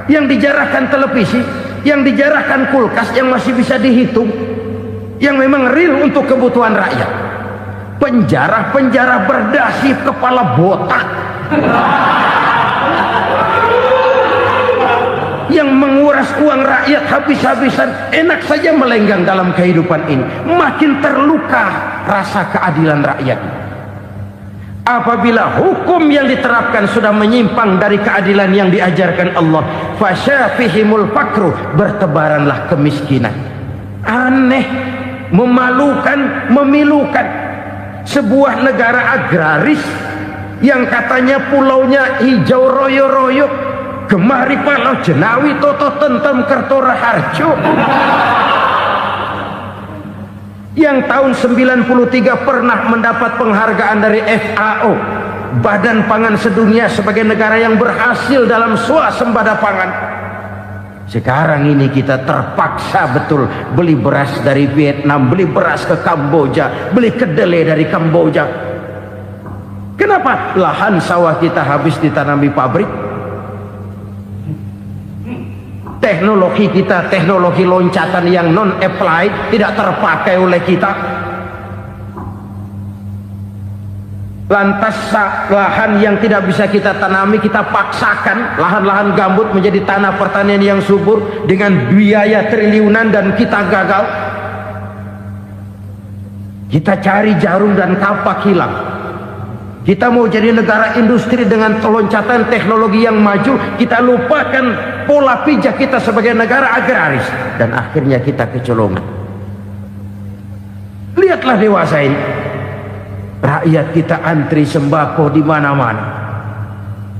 yang dijarahkan televisi, yang dijarahkan kulkas yang masih bisa dihitung, yang memang real untuk kebutuhan rakyat. Penjara berdasi kepala botak yang menguras uang rakyat habis-habisan, enak saja melenggang dalam kehidupan ini. Makin terluka rasa keadilan rakyat. Apabila hukum yang diterapkan sudah menyimpang dari keadilan yang diajarkan Allah, fasyafihimul fakru, bertebaranlah kemiskinan. Aneh, memalukan, memilukan. Sebuah negara agraris yang katanya pulaunya hijau royo-royo, Gemari Palau Jenawi Toto Tentem Kertora Harjo, yang tahun 93 pernah mendapat penghargaan dari FAO, Badan Pangan Sedunia, sebagai negara yang berhasil dalam swasembada pangan. Sekarang ini kita terpaksa betul beli beras dari Vietnam, beli beras ke Kamboja, beli kedelai dari Kamboja. Kenapa? Lahan sawah kita habis ditanami pabrik. Teknologi kita, teknologi loncatan yang non-applied, tidak terpakai oleh kita. Lantas lahan yang tidak bisa kita tanami, kita paksakan lahan-lahan gambut menjadi tanah pertanian yang subur dengan biaya triliunan, dan kita gagal. Kita cari jarum dan kapak hilang. Kita mau jadi negara industri dengan loncatan teknologi yang maju, kita lupakan pola pijak kita sebagai negara agraris, dan akhirnya kita kecolongan. Lihatlah dewasa ini. Rakyat kita antri sembako di mana-mana.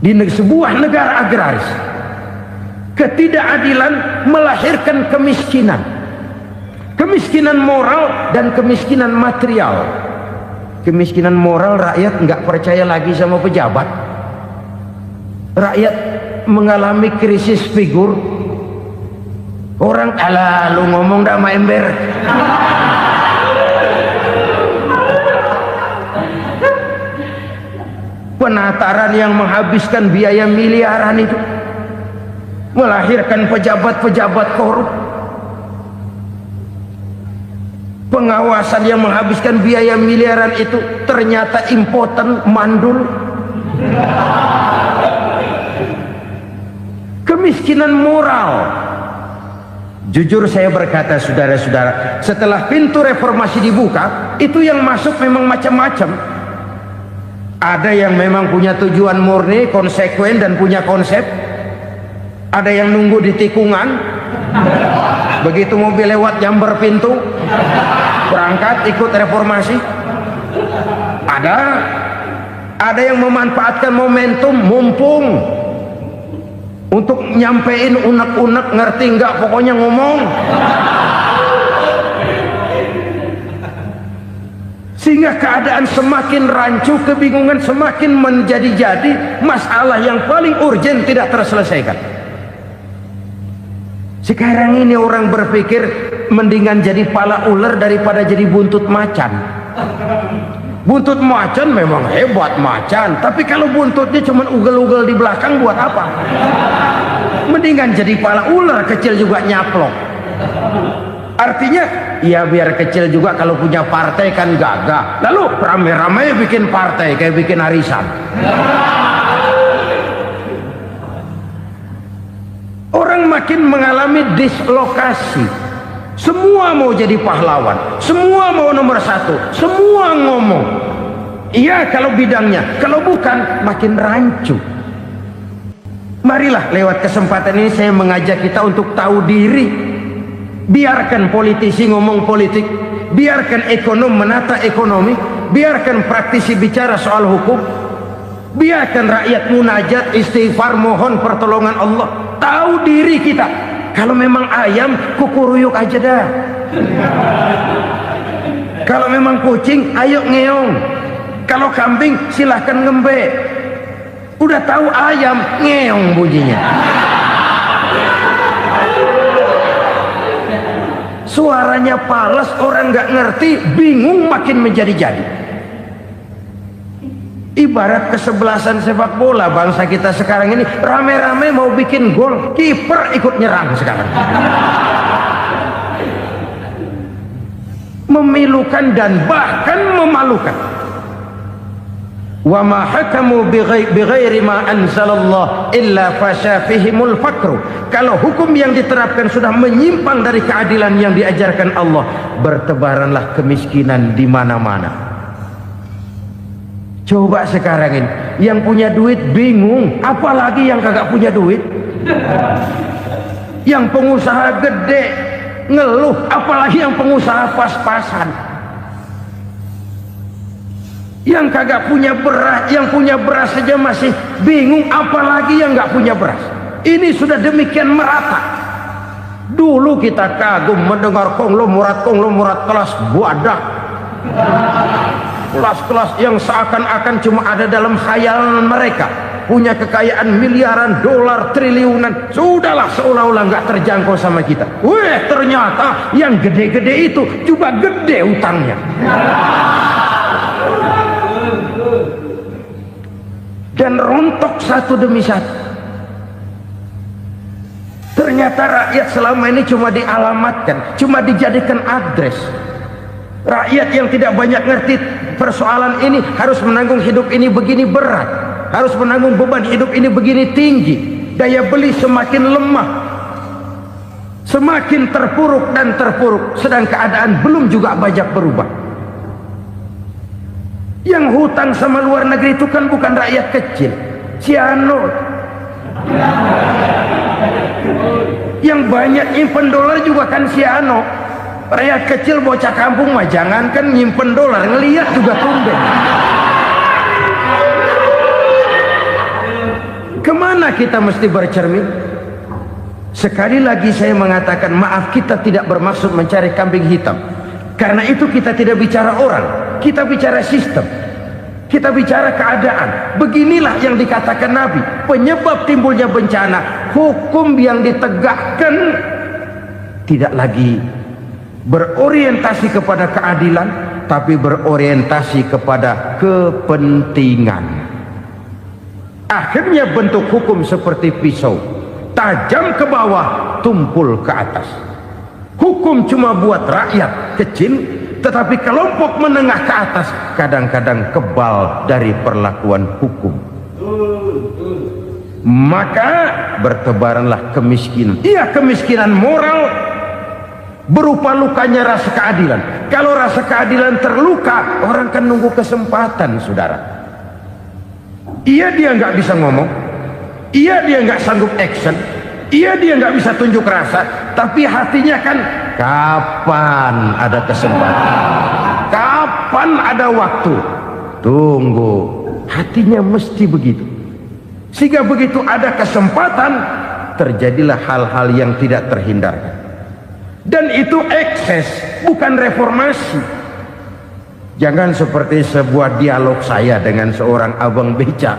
Di sebuah negara agraris, ketidakadilan melahirkan kemiskinan. Kemiskinan moral dan kemiskinan material. Kemiskinan moral, rakyat nggak percaya lagi sama pejabat. Rakyat mengalami krisis figur. Orang, alah lu ngomong dah sama ember. Penataran yang menghabiskan biaya miliaran itu melahirkan pejabat-pejabat korup. Pengawasan yang menghabiskan biaya miliaran itu ternyata impoten, mandul. Kemiskinan moral. Jujur saya berkata, saudara-saudara, setelah pintu reformasi dibuka, itu yang masuk memang macam-macam. Ada yang memang punya tujuan murni, konsekuen, dan punya konsep. Ada yang nunggu di tikungan, begitu mobil lewat nyamber pintu, berangkat ikut reformasi. Ada yang memanfaatkan momentum, mumpung, untuk nyampein unek-unek, ngerti nggak, pokoknya ngomong. Sehingga keadaan semakin rancu, kebingungan semakin menjadi-jadi, masalah yang paling urgen tidak terselesaikan. Sekarang ini orang berpikir mendingan jadi pala ular daripada jadi buntut macan. Buntut macan memang hebat macan, tapi kalau buntutnya cuma ugel-ugel di belakang buat apa? Mendingan jadi pala ular kecil juga nyaplok. Artinya ya biar kecil juga kalau punya partai kan gagah. Lalu rame-rame bikin partai kayak bikin arisan. Orang makin mengalami dislokasi. Semua mau jadi pahlawan, semua mau nomor satu, semua ngomong. Iya kalau bidangnya, kalau bukan makin rancu. Marilah lewat kesempatan ini saya mengajak kita untuk tahu diri. Biarkan politisi ngomong politik, biarkan ekonom menata ekonomi, biarkan praktisi bicara soal hukum, biarkan rakyat munajat, istighfar, mohon pertolongan Allah. Tahu diri kita. Kalau memang ayam, kukuruyuk aja dah. Kalau memang kucing, ayo ngeong. Kalau kambing, silahkan ngembe. Udah tahu ayam, ngeong bunyinya. Suaranya palas, orang nggak ngerti, bingung, makin menjadi-jadi. Ibarat kesebelasan sepak bola bangsa kita sekarang ini, rame-rame mau bikin gol, kiper ikut nyerang sekarang. Memilukan dan bahkan memalukan. Wa ma hakamu bighairi ma anzalallah illa fasyafihimul fakru. Kalau hukum yang diterapkan sudah menyimpang dari keadilan yang diajarkan Allah, bertebaranlah kemiskinan di mana-mana. Coba sekarang ini yang punya duit bingung, apalagi yang kagak punya duit. Yang pengusaha gede ngeluh, apalagi yang pengusaha pas-pasan. Yang kagak punya beras, yang punya beras saja masih bingung, apalagi yang nggak punya beras. Ini sudah demikian merata. Dulu kita kagum mendengar konglomerat kelas buadak, kelas-kelas yang seakan-akan cuma ada dalam khayalan mereka, punya kekayaan miliaran dolar, triliunan. Sudahlah, seolah-olah nggak terjangkau sama kita. Weh, ternyata yang gede-gede itu juga gede utangnya. Dan rontok satu demi satu. Ternyata rakyat selama ini cuma dialamatkan, cuma dijadikan adres. Rakyat yang tidak banyak ngerti persoalan ini harus menanggung hidup ini begini berat, harus menanggung beban hidup ini begini tinggi, daya beli semakin lemah, semakin terpuruk dan terpuruk, sedang keadaan belum juga banyak berubah. Yang hutang sama luar negeri itu kan bukan rakyat kecil, Ciano. Yang banyak nyimpen dolar juga kan Ciano. Rakyat kecil bocah kampung mah jangankan nyimpen dolar, ngelihat juga tumben. Kemana kita mesti bercermin? Sekali lagi saya mengatakan, maaf, kita tidak bermaksud mencari kambing hitam. Karena itu kita tidak bicara orang, kita bicara sistem, kita bicara keadaan. Beginilah yang dikatakan Nabi, penyebab timbulnya bencana, hukum yang ditegakkan tidak lagi berorientasi kepada keadilan, tapi berorientasi kepada kepentingan. Akhirnya bentuk hukum seperti pisau, tajam ke bawah, tumpul ke atas. Hukum cuma buat rakyat kecil, tetapi kelompok menengah ke atas kadang-kadang kebal dari perlakuan hukum. Maka bertebaranlah kemiskinan. Iya, kemiskinan moral berupa lukanya rasa keadilan. Kalau rasa keadilan terluka, orang kan nunggu kesempatan, saudara. Iya, dia nggak bisa ngomong, iya dia nggak sanggup action, iya dia nggak bisa tunjuk rasa, tapi hatinya kan, kapan ada kesempatan, kapan ada waktu, tunggu. Hatinya mesti begitu. Sehingga begitu ada kesempatan, terjadilah hal-hal yang tidak terhindarkan. Dan itu ekses, bukan reformasi. Jangan seperti sebuah dialog saya dengan seorang abang beca.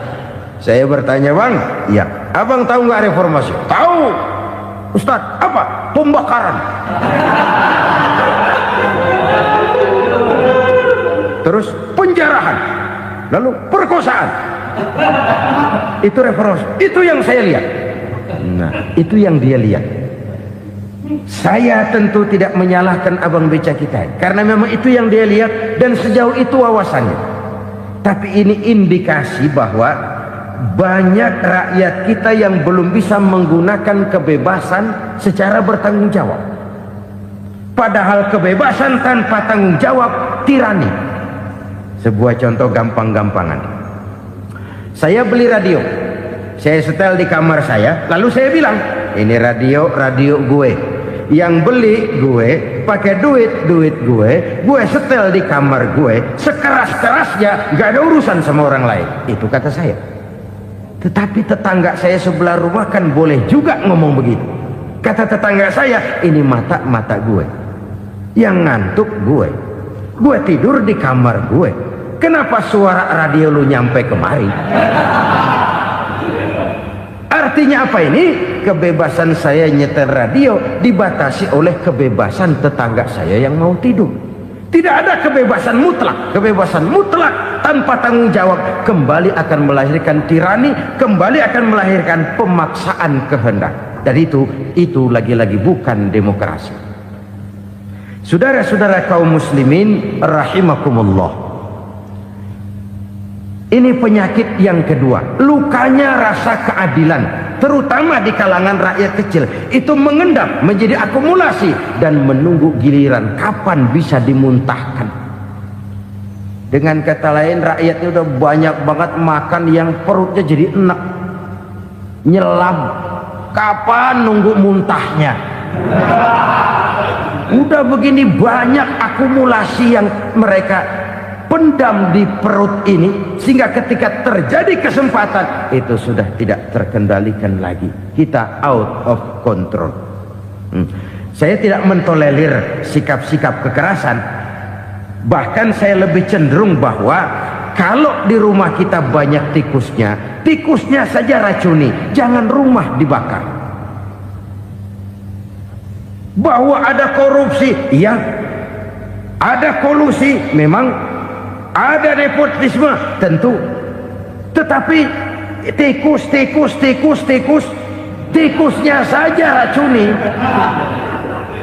Saya bertanya, bang, iya, abang tahu nggak reformasi? Tahu. Ustadz, apa? Pembakaran. terus penjarahan, lalu perkosaan. Itu reformasi, itu yang saya lihat. Nah, itu yang dia lihat. Saya tentu tidak menyalahkan abang beca kita, karena memang itu yang dia lihat dan sejauh itu wawasannya. Tapi ini indikasi bahwa banyak rakyat kita yang belum bisa menggunakan kebebasan secara bertanggung jawab. Padahal kebebasan tanpa tanggung jawab tirani. Sebuah contoh gampang-gampangan. Saya beli radio, saya setel di kamar saya, lalu saya bilang, ini radio gue. Yang beli gue, pakai duit gue setel di kamar gue, sekeras-kerasnya, gak ada urusan sama orang lain. Itu kata saya. Tetapi tetangga saya sebelah rumah kan boleh juga ngomong begitu. Kata tetangga saya, ini mata gue, yang ngantuk gue tidur di kamar gue, kenapa suara radio lu nyampe kemari? Artinya apa ini? Kebebasan saya nyetel radio dibatasi oleh kebebasan tetangga saya yang mau tidur. Tidak ada kebebasan mutlak. Kebebasan mutlak tanpa tanggung jawab kembali akan melahirkan tirani, kembali akan melahirkan pemaksaan kehendak. Dan itu lagi-lagi bukan demokrasi. Saudara-saudara kaum muslimin rahimakumullah. Ini penyakit yang kedua, lukanya rasa keadilan, terutama di kalangan rakyat kecil. Itu mengendap menjadi akumulasi dan menunggu giliran kapan bisa dimuntahkan. Dengan kata lain, rakyatnya udah banyak banget makan yang perutnya jadi enak, nyelam. Kapan nunggu muntahnya? Udah begini banyak akumulasi yang mereka pendam di perut ini, sehingga ketika terjadi kesempatan itu sudah tidak terkendalikan lagi. Kita out of control. Saya tidak mentolerir sikap-sikap kekerasan. Bahkan saya lebih cenderung bahwa kalau di rumah kita banyak tikusnya saja racuni, jangan rumah dibakar. Bahwa ada korupsi, iya. Ada kolusi, memang. Ada nepotisme, tentu. Tetapi tikusnya saja racuni.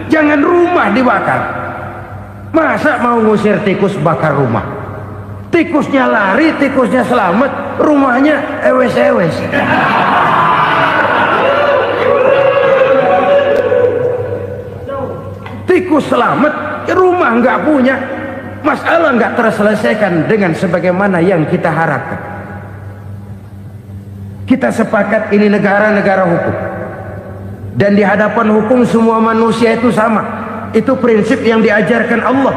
Jangan rumah dibakar. Masa mau ngusir tikus bakar rumah? Tikusnya lari, tikusnya selamat, rumahnya ewes-ewes. Tikus selamat, rumah nggak punya. Masalah nggak terselesaikan dengan sebagaimana yang kita harapkan. Kita sepakat ini negara hukum, dan di hadapan hukum semua manusia itu sama. Itu prinsip yang diajarkan Allah.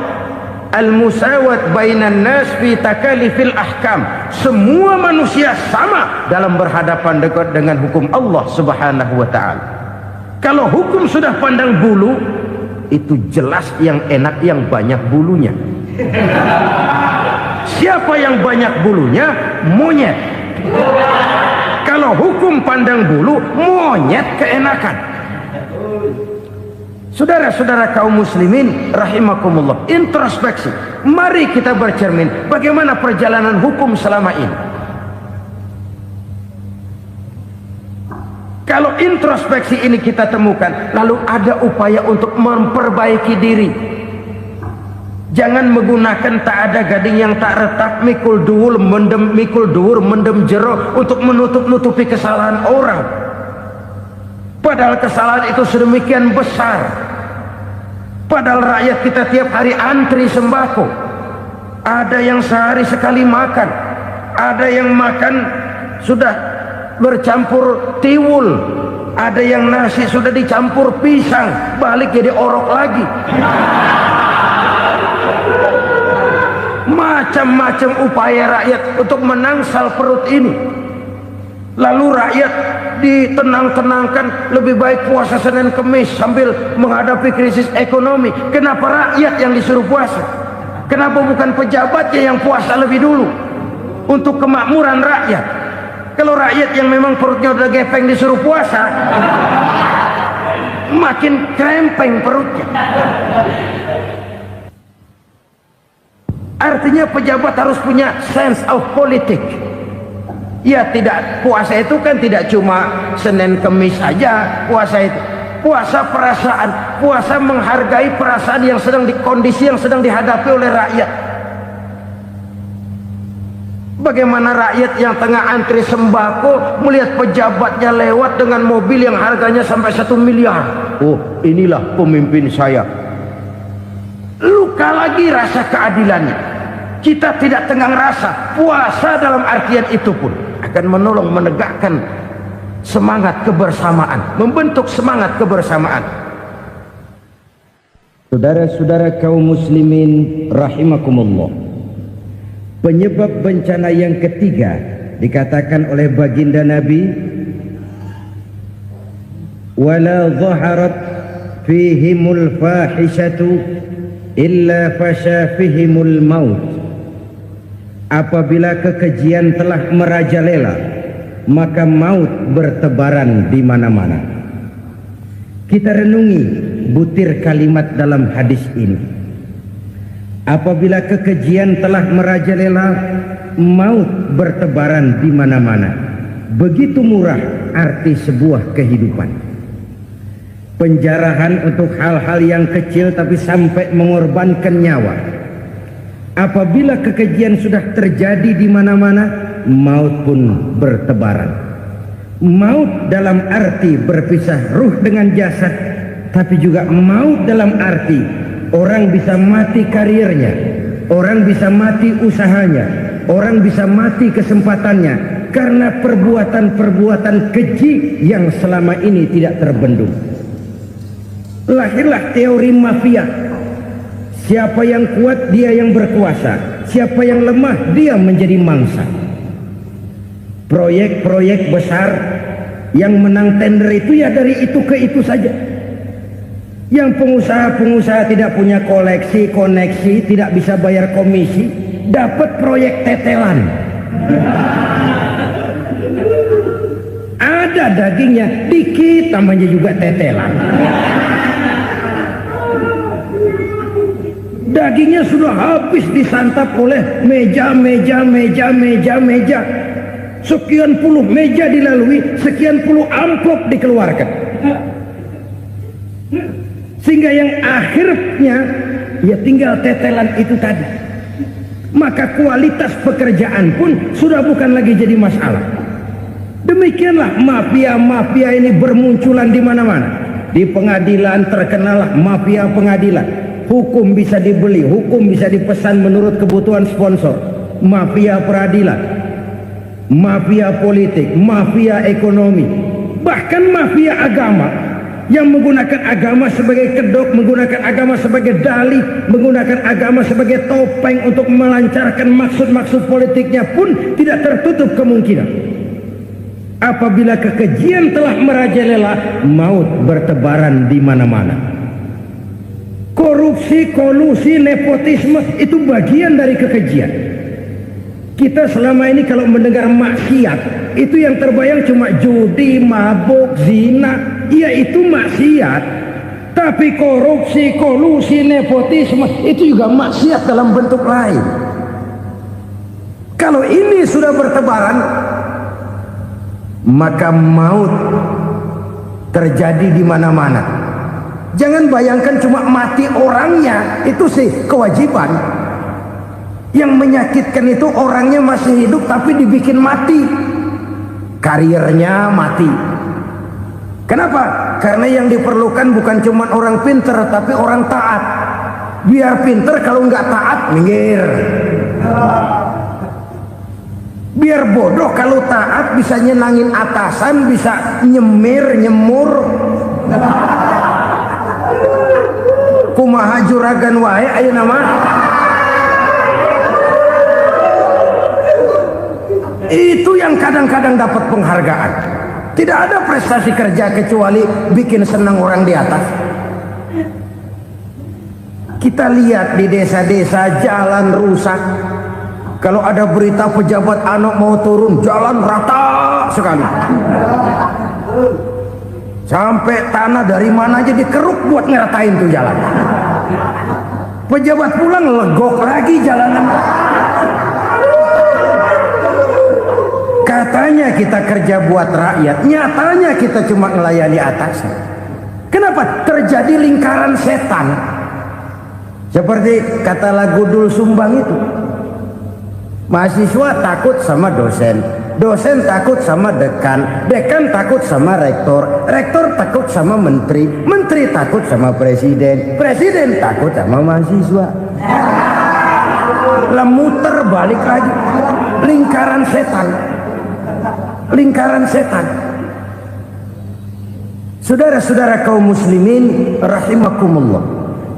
Al-musawat bainan nas fi takalifil ahkam. Semua manusia sama dalam berhadapan dengan hukum Allah Subhanahu wa ta'ala. Kalau hukum sudah pandang bulu, itu jelas yang enak yang banyak bulunya. Siapa yang banyak bulunya? Monyet. Kalau hukum pandang bulu, monyet keenakan. Saudara-saudara kaum muslimin rahimakumullah, introspeksi. Mari kita bercermin bagaimana perjalanan hukum selama ini. Kalau introspeksi ini kita temukan, lalu ada upaya untuk memperbaiki diri. Jangan menggunakan tak ada gading yang tak retak, mikul duwur mendem jero untuk menutup-nutupi kesalahan orang. Padahal kesalahan itu sedemikian besar. Padahal rakyat kita tiap hari antri sembako. Ada yang sehari sekali makan, ada yang makan sudah bercampur tiwul, ada yang nasi sudah dicampur pisang, balik jadi orok lagi. Macam-macam upaya rakyat untuk menangsal perut ini. Lalu rakyat ditenang-tenangkan, lebih baik puasa Senin Kemis sambil menghadapi krisis ekonomi. Kenapa rakyat yang disuruh puasa? Kenapa bukan pejabatnya yang puasa lebih dulu untuk kemakmuran rakyat? Kalau rakyat yang memang perutnya udah gepeng disuruh puasa, makin krempeng perutnya. Artinya pejabat harus punya sense of politik. Ya, tidak, puasa itu kan tidak cuma Senin Kemis aja puasa itu. Puasa perasaan, puasa menghargai perasaan yang sedang kondisi yang sedang dihadapi oleh rakyat. Bagaimana rakyat yang tengah antri sembako melihat pejabatnya lewat dengan mobil yang harganya sampai 1 miliar. Oh, inilah pemimpin saya. Luka lagi rasa keadilannya. Kita tidak tenggang rasa. Puasa dalam artian itu pun akan menolong menegakkan semangat kebersamaan, membentuk semangat kebersamaan. Saudara-saudara kaum muslimin rahimakumullah, penyebab bencana yang ketiga dikatakan oleh baginda Nabi, wala zaharat fihimul fahishatu illa fasha fihimul maut. Apabila kekejian telah merajalela, maka maut bertebaran di mana-mana. Kita renungi butir kalimat dalam hadis ini. Apabila kekejian telah merajalela, maut bertebaran di mana-mana. Begitu murah arti sebuah kehidupan. Penjarahan untuk hal-hal yang kecil tapi sampai mengorbankan nyawa. Apabila kekejian sudah terjadi di mana-mana, maut pun bertebaran. Maut dalam arti berpisah ruh dengan jasad, tapi juga maut dalam arti orang bisa mati karirnya, orang bisa mati usahanya, orang bisa mati kesempatannya karena perbuatan-perbuatan keji yang selama ini tidak terbendung. Lahirlah teori mafia. Siapa yang kuat dia yang berkuasa, siapa yang lemah dia menjadi mangsa. Proyek-proyek besar yang menang tender itu ya dari itu ke itu saja. Yang pengusaha-pengusaha tidak punya koleksi, koneksi, tidak bisa bayar komisi, dapat proyek tetelan. Ada dagingnya, dikit namanya juga tetelan. Dagingnya sudah habis disantap oleh meja. Sekian puluh meja dilalui, sekian puluh amplop dikeluarkan. Sehingga yang akhirnya ya tinggal tetelan itu tadi. Maka kualitas pekerjaan pun sudah bukan lagi jadi masalah. Demikianlah mafia-mafia ini bermunculan di mana-mana. Di pengadilan terkenallah mafia pengadilan. Hukum bisa dibeli, hukum bisa dipesan menurut kebutuhan sponsor. Mafia peradilan, mafia politik, mafia ekonomi, bahkan mafia agama yang menggunakan agama sebagai kedok, menggunakan agama sebagai dalih, menggunakan agama sebagai topeng untuk melancarkan maksud-maksud politiknya pun tidak tertutup kemungkinan. Apabila kekejian telah merajalela, maut bertebaran di mana-mana. Korupsi, kolusi, nepotisme itu bagian dari kekejian. Kita selama ini kalau mendengar maksiat, itu yang terbayang cuma judi, mabuk, zina. Ya itu maksiat. Tapi korupsi, kolusi, nepotisme itu juga maksiat dalam bentuk lain. Kalau ini sudah bertebaran, maka maut terjadi di mana-mana. Jangan bayangkan cuma mati orangnya, itu sih kewajiban. Yang menyakitkan itu orangnya masih hidup tapi dibikin mati, karirnya mati. Kenapa? Karena yang diperlukan bukan cuma orang pinter tapi orang taat. Biar pinter, kalau nggak taat minggir. Biar bodoh, kalau taat bisa nyenangin atasan, bisa nyemur. Kumaha juragan wae ayo nama. Itu yang kadang-kadang dapat penghargaan. Tidak ada prestasi kerja kecuali bikin senang orang di atas. Kita lihat di desa-desa jalan rusak. Kalau ada berita pejabat anak mau turun, jalan rata sekali. Sampai tanah dari mana aja dikeruk buat ngeratain tuh jalan. Pejabat pulang legok lagi jalanan. Katanya kita kerja buat rakyat, nyatanya kita cuma melayani atasan. Kenapa? Terjadi lingkaran setan. Seperti kata lagu Dul Sumbang itu. Mahasiswa takut sama dosen, dosen takut sama dekan, dekan takut sama rektor, rektor takut sama menteri, menteri takut sama presiden, presiden takut sama mahasiswa. Muter balik lagi. Lingkaran setan. Lingkaran setan. Saudara-saudara kaum muslimin rahimakumullah,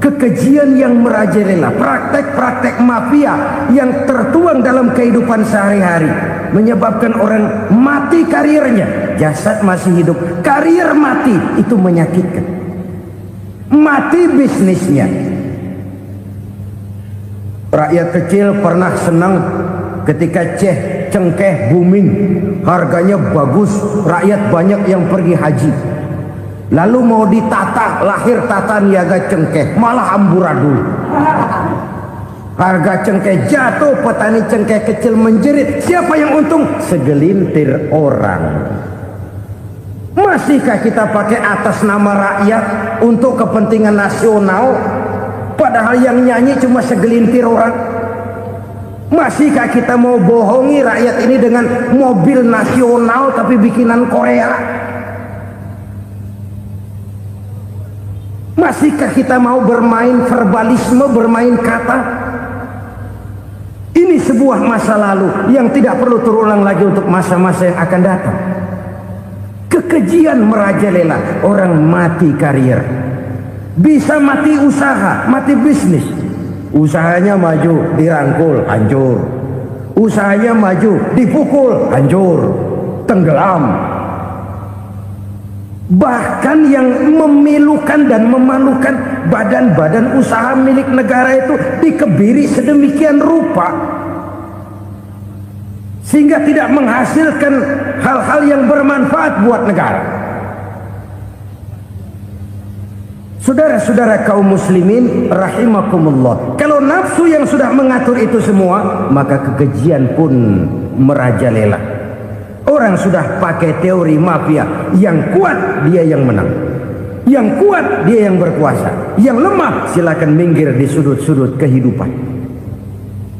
kekejian yang merajalela, praktek-praktek mafia yang tertuang dalam kehidupan sehari-hari menyebabkan orang mati karirnya, jasad masih hidup, karir mati, itu menyakitkan. Mati bisnisnya. Rakyat kecil pernah senang ketika cengkeh booming, harganya bagus, rakyat banyak yang pergi haji. Lalu mau ditata, lahir tata niaga cengkeh, malah amburadul. Harga cengkeh jatuh, petani cengkeh kecil menjerit. Siapa yang untung? Segelintir orang. Masihkah kita pakai atas nama rakyat untuk kepentingan nasional, padahal yang nyanyi cuma segelintir orang? Masihkah kita mau bohongi rakyat ini dengan mobil nasional tapi bikinan Korea? Masihkah kita mau bermain verbalisme, bermain kata? Ini sebuah masa lalu yang tidak perlu terulang lagi untuk masa-masa yang akan datang. Kekejian merajalela, orang mati karir, bisa mati usaha, mati bisnis. Usahanya maju, dirangkul, hancur. Usahanya maju, dipukul, hancur, tenggelam. Bahkan yang memilukan dan memalukan badan-badan usaha milik negara itu dikebiri sedemikian rupa sehingga tidak menghasilkan hal-hal yang bermanfaat buat negara. Saudara-saudara kaum muslimin rahimakumullah, kalau nafsu yang sudah mengatur itu semua, maka kekejian pun merajalela. Orang sudah pakai teori mafia, yang kuat dia yang menang, yang kuat dia yang berkuasa, yang lemah silakan minggir di sudut-sudut kehidupan.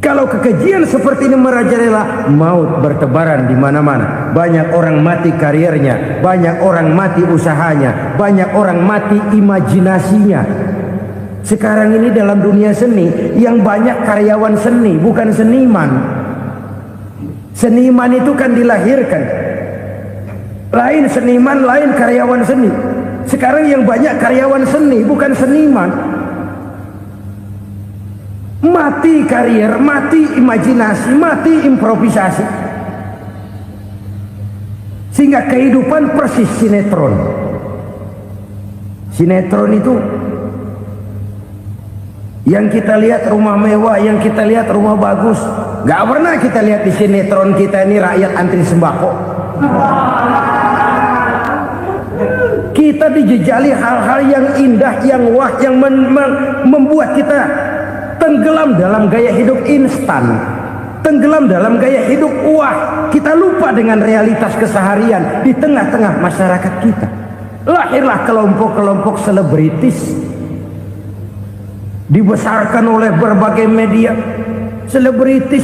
Kalau kekejian seperti ini merajalela, maut bertebaran di mana-mana. Banyak orang mati karirnya, banyak orang mati usahanya, banyak orang mati imajinasinya. Sekarang ini dalam dunia seni yang banyak karyawan seni, bukan seniman. Seniman itu kan dilahirkan, lain seniman, lain karyawan seni. Sekarang yang banyak karyawan seni, bukan seniman. Mati karir, mati imajinasi, mati improvisasi, sehingga kehidupan persis sinetron. Sinetron itu yang kita lihat rumah mewah, yang kita lihat rumah bagus. Gak pernah kita lihat di sinetron kita ini rakyat antri sembako. Kita dijejali hal-hal yang indah, yang wah, yang membuat kita tenggelam dalam gaya hidup instan, tenggelam dalam gaya hidup wah. Kita lupa dengan realitas keseharian di tengah-tengah masyarakat kita. Lahirlah kelompok-kelompok selebritis, dibesarkan oleh berbagai media. Selebritis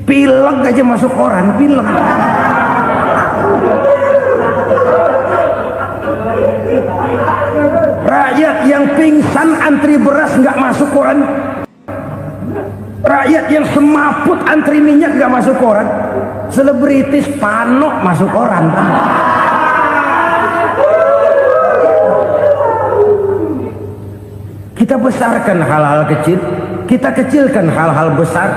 pilek aja masuk koran, pilek. Rakyat yang pingsan antri beras nggak masuk koran. Rakyat yang semaput antri minyak nggak masuk koran. Selebritis panok masuk koran. Kita besarkan hal-hal kecil, kita kecilkan hal-hal besar.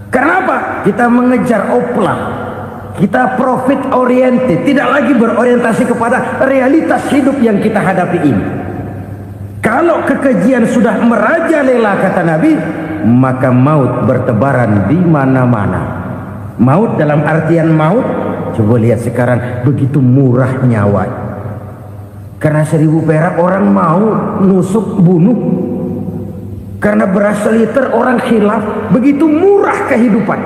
Kenapa? Kita mengejar oplah, kita profit oriented, tidak lagi berorientasi kepada realitas hidup yang kita hadapi ini. Kalau kekejian sudah merajalela, kata Nabi, maka maut bertebaran di mana-mana. Maut dalam artian maut, coba lihat sekarang begitu murah nyawa. Karena 1000 perak orang mau nusuk bunuh. Karena beras seliter orang khilaf, begitu murah kehidupan.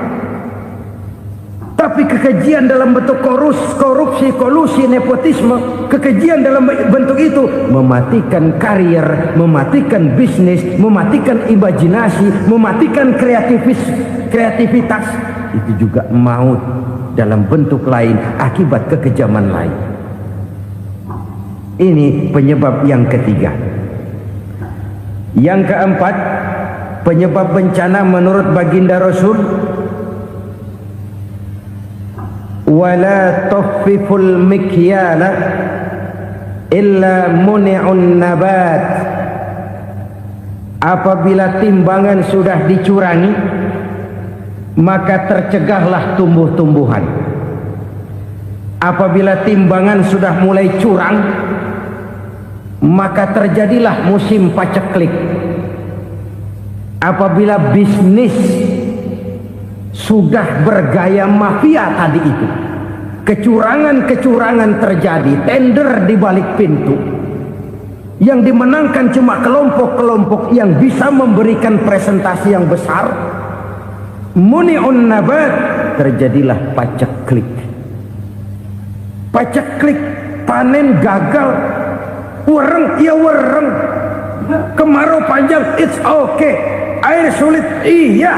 Tapi kekejian dalam bentuk korupsi, kolusi, nepotisme, kekejian dalam bentuk itu mematikan karier, mematikan bisnis, mematikan imajinasi, mematikan kreativitas. Itu juga maut dalam bentuk lain akibat kekejaman lain. Ini penyebab yang ketiga. Yang keempat, penyebab bencana menurut baginda Rasul, wala tukhfiful mikyala illa muni'un nabat. Apabila timbangan sudah dicurangi, maka tercegahlah tumbuh-tumbuhan. Apabila timbangan sudah mulai curang, maka terjadilah musim paceklik. Apabila bisnis sudah bergaya mafia tadi itu, kecurangan-kecurangan terjadi, tender di balik pintu, yang dimenangkan cuma kelompok-kelompok yang bisa memberikan presentasi yang besar, muni'un nabat, terjadilah paceklik. Paceklik, panen gagal, wereng ya wereng, kemarau panjang it's okay, air sulit iya,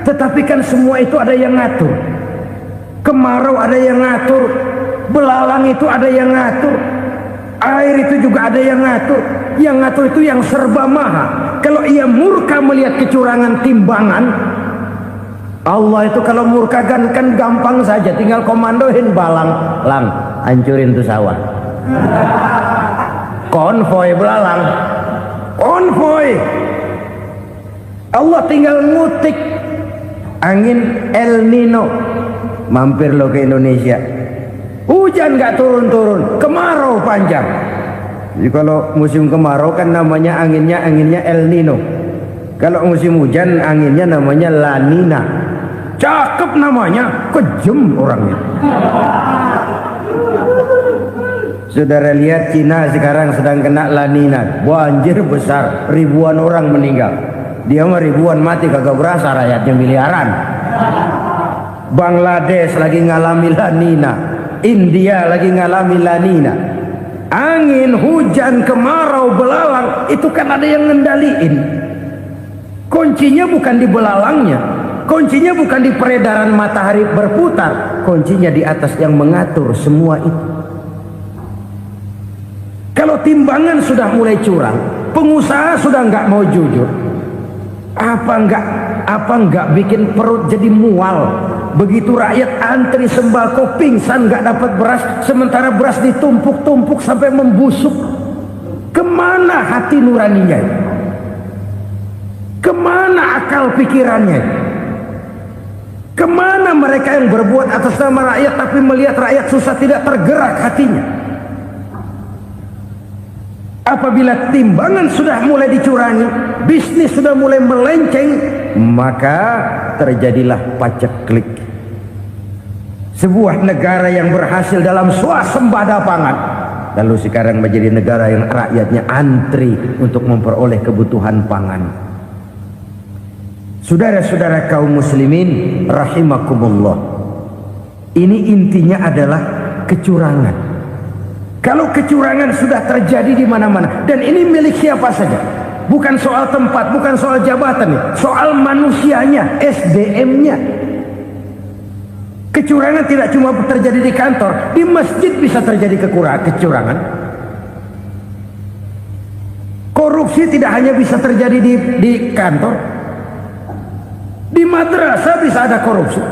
tetapi kan semua itu ada yang ngatur. Kemarau ada yang ngatur, belalang itu ada yang ngatur, air itu juga ada yang ngatur. Yang ngatur itu yang serba maha. Kalau ia murka melihat kecurangan timbangan, Allah itu kalau murka kan gampang saja, tinggal komandoin balang, lang hancurin tuh sawah. Konvoy belalang, konvoy. Allah tinggal ngutik angin El Nino, mampir lo ke Indonesia, hujan nggak turun-turun, kemarau panjang. Jadi kalau musim kemarau kan namanya anginnya El Nino. Kalau musim hujan anginnya namanya La Nina. Cakep namanya, kejem orangnya. Saudara lihat Cina sekarang sedang kena La Nina, banjir besar, ribuan orang meninggal. Dia mah ribuan mati kagak berasa, rakyatnya miliaran. Bangladesh lagi ngalami La Nina, India lagi ngalami La Nina. Angin, hujan, kemarau, belalang itu kan ada yang ngendaliin. Kuncinya bukan di belalangnya, kuncinya bukan di peredaran matahari berputar, kuncinya di atas yang mengatur semua itu. Kalau timbangan sudah mulai curang, pengusaha sudah nggak mau jujur, apa enggak bikin perut jadi mual. Begitu rakyat antri sembako pingsan nggak dapat beras, sementara beras ditumpuk-tumpuk sampai membusuk. Kemana hati nuraninya? Kemana akal pikirannya? Kemana mereka yang berbuat atas nama rakyat tapi melihat rakyat susah tidak tergerak hatinya? Apabila timbangan sudah mulai dicurangi, bisnis sudah mulai melenceng, maka terjadilah paceklik. Sebuah negara yang berhasil dalam swasembada pangan, lalu sekarang menjadi negara yang rakyatnya antri untuk memperoleh kebutuhan pangan. Saudara-saudara kaum muslimin rahimakumullah, ini intinya adalah kecurangan. Kalau kecurangan sudah terjadi di mana-mana, dan ini milik siapa saja, bukan soal tempat, bukan soal jabatan, soal manusianya, SDM-nya. Kecurangan tidak cuma terjadi di kantor, di masjid bisa terjadi kecurangan. Korupsi tidak hanya bisa terjadi di kantor, di madrasah bisa ada korupsi.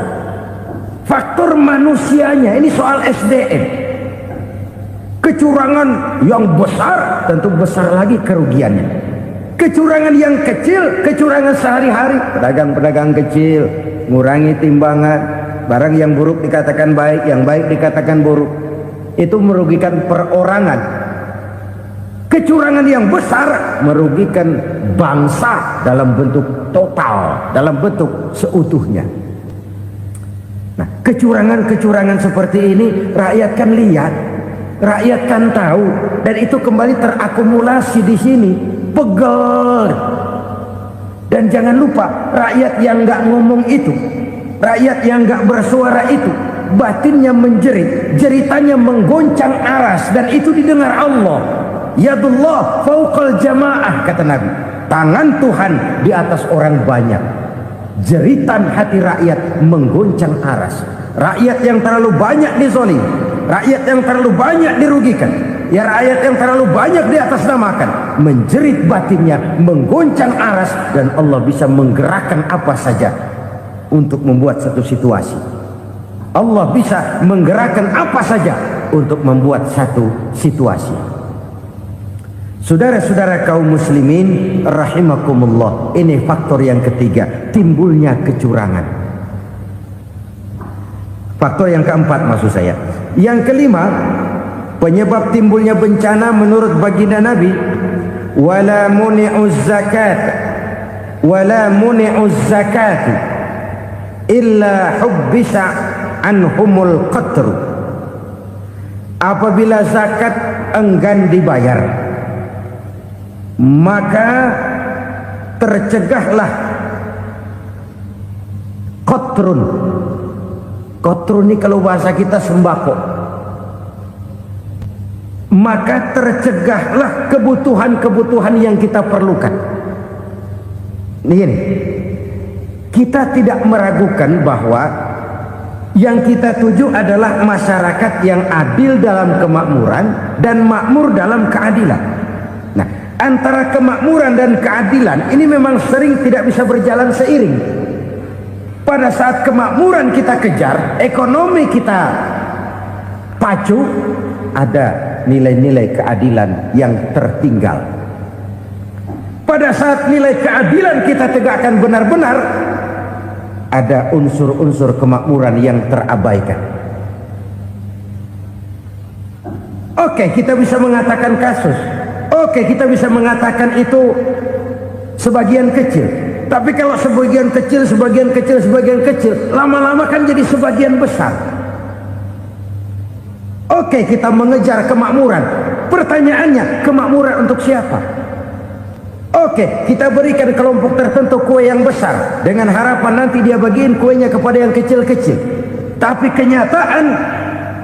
Faktor manusianya, ini soal SDM. Kecurangan yang besar tentu besar lagi kerugiannya. Kecurangan yang kecil, kecurangan sehari-hari, pedagang-pedagang kecil ngurangi timbangan, barang yang buruk dikatakan baik, yang baik dikatakan buruk, itu merugikan perorangan. Kecurangan yang besar merugikan bangsa dalam bentuk total, dalam bentuk seutuhnya. Nah, kecurangan-kecurangan seperti ini rakyat kan lihat, rakyat kan tahu, dan itu kembali terakumulasi di sini, pegel. Dan jangan lupa, rakyat yang nggak ngomong itu, rakyat yang nggak bersuara itu, batinnya menjerit, jeritannya menggoncang aras, dan itu didengar Allah. Yadullah fauqal jamaah, kata Nabi. Tangan Tuhan di atas orang banyak. Jeritan hati rakyat menggoncang aras. Rakyat yang terlalu banyak dizolim, rakyat yang terlalu banyak dirugikan, ya rakyat yang terlalu banyak di atas namakan, menjerit batinnya, menggoncang aras, dan Allah bisa menggerakkan apa saja untuk membuat satu situasi. Allah bisa menggerakkan apa saja untuk membuat satu situasi. Saudara-saudara kaum muslimin rahimakumullah, ini faktor yang ketiga, timbulnya kecurangan. Faktor yang keempat maksud saya. Yang kelima, penyebab timbulnya bencana menurut baginda Nabi, wala muni'uz zakat wala muni'uz zakat illa hubbisa anhumul qatru. Apabila zakat enggan dibayar, maka tercegahlah qatrun. Qatrun ini kalau bahasa kita sembako. Maka tercegahlah kebutuhan-kebutuhan yang kita perlukan. Ini, kita tidak meragukan bahwa yang kita tuju adalah masyarakat yang adil dalam kemakmuran dan makmur dalam keadilan. Nah, antara kemakmuran dan keadilan ini memang sering tidak bisa berjalan seiring. Pada saat kemakmuran kita kejar, ekonomi kita pacu, ada nilai-nilai keadilan yang tertinggal. Pada saat nilai keadilan kita tegakkan benar-benar, ada unsur-unsur kemakmuran yang terabaikan. Oke, kita bisa mengatakan kasus. Oke, kita bisa mengatakan itu sebagian kecil. Tapi kalau sebagian kecil, lama-lama kan jadi sebagian besar. Oke, kita mengejar kemakmuran. Pertanyaannya, kemakmuran untuk siapa? Oke, kita berikan kelompok tertentu kue yang besar dengan harapan nanti dia bagiin kuenya kepada yang kecil-kecil. Tapi kenyataan,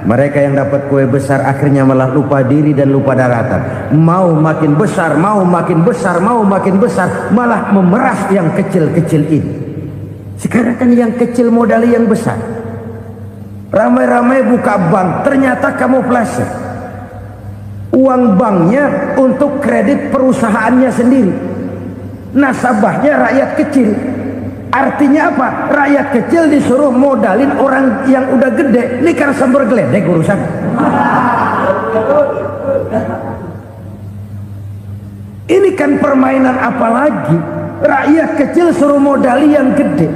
mereka yang dapat kue besar akhirnya malah lupa diri dan lupa daratan. Mau makin besar, mau makin besar, mau makin besar, malah memeras yang kecil-kecil ini. Sekarang kan yang kecil modali yang besar. Ramai-ramai buka bank, ternyata kamuflase. Uang banknya untuk kredit perusahaannya sendiri. Nasabahnya rakyat kecil. Artinya apa? Rakyat kecil disuruh modalin orang yang udah gede. Ini karena sambar geledek urusan. Ini kan permainan apa lagi? Rakyat kecil suruh modali yang gede.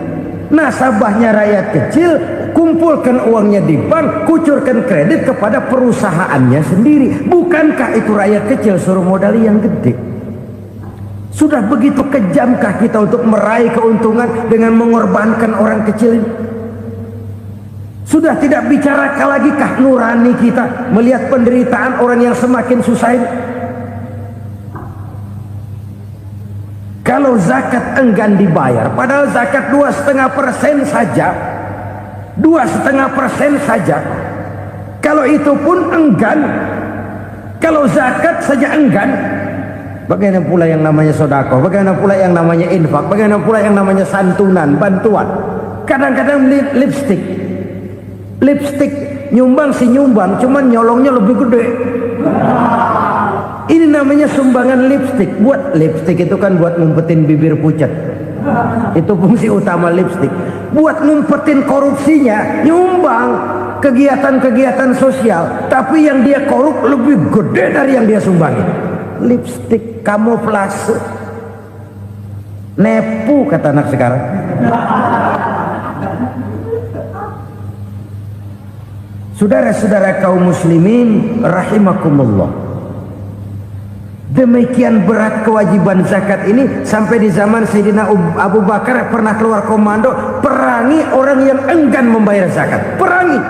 Nasabahnya rakyat kecil, kumpulkan uangnya di bank, kucurkan kredit kepada perusahaannya sendiri. Bukankah itu rakyat kecil suruh modali yang gede? Sudah begitu kejamkah kita untuk meraih keuntungan dengan mengorbankan orang kecil ini? Sudah tidak bicara lagi kah nurani kita melihat penderitaan orang yang semakin susah ini? Kalau zakat enggan dibayar, padahal zakat 2,5% saja, 2,5% saja. Kalau itu pun enggan, kalau zakat saja enggan, bagaimana pula yang namanya sedekah, bagaimana pula yang namanya infak, bagaimana pula yang namanya santunan, bantuan. Kadang-kadang lipstick nyumbang si nyumbang, cuman nyolongnya lebih gede. Ini namanya sumbangan lipstick. Buat lipstick itu kan buat ngumpetin bibir pucat. Itu fungsi utama lipstick. Buat ngumpetin korupsinya, nyumbang kegiatan-kegiatan sosial, tapi yang dia korup lebih gede dari yang dia sumbangin. Lipstick kamuflase, nepu kata anak sekarang. Saudara-saudara kaum muslimin rahimakumullah, demikian berat kewajiban zakat ini sampai di zaman Sayyidina Abu Bakar pernah keluar komando perangi orang yang enggan membayar zakat. Perangi,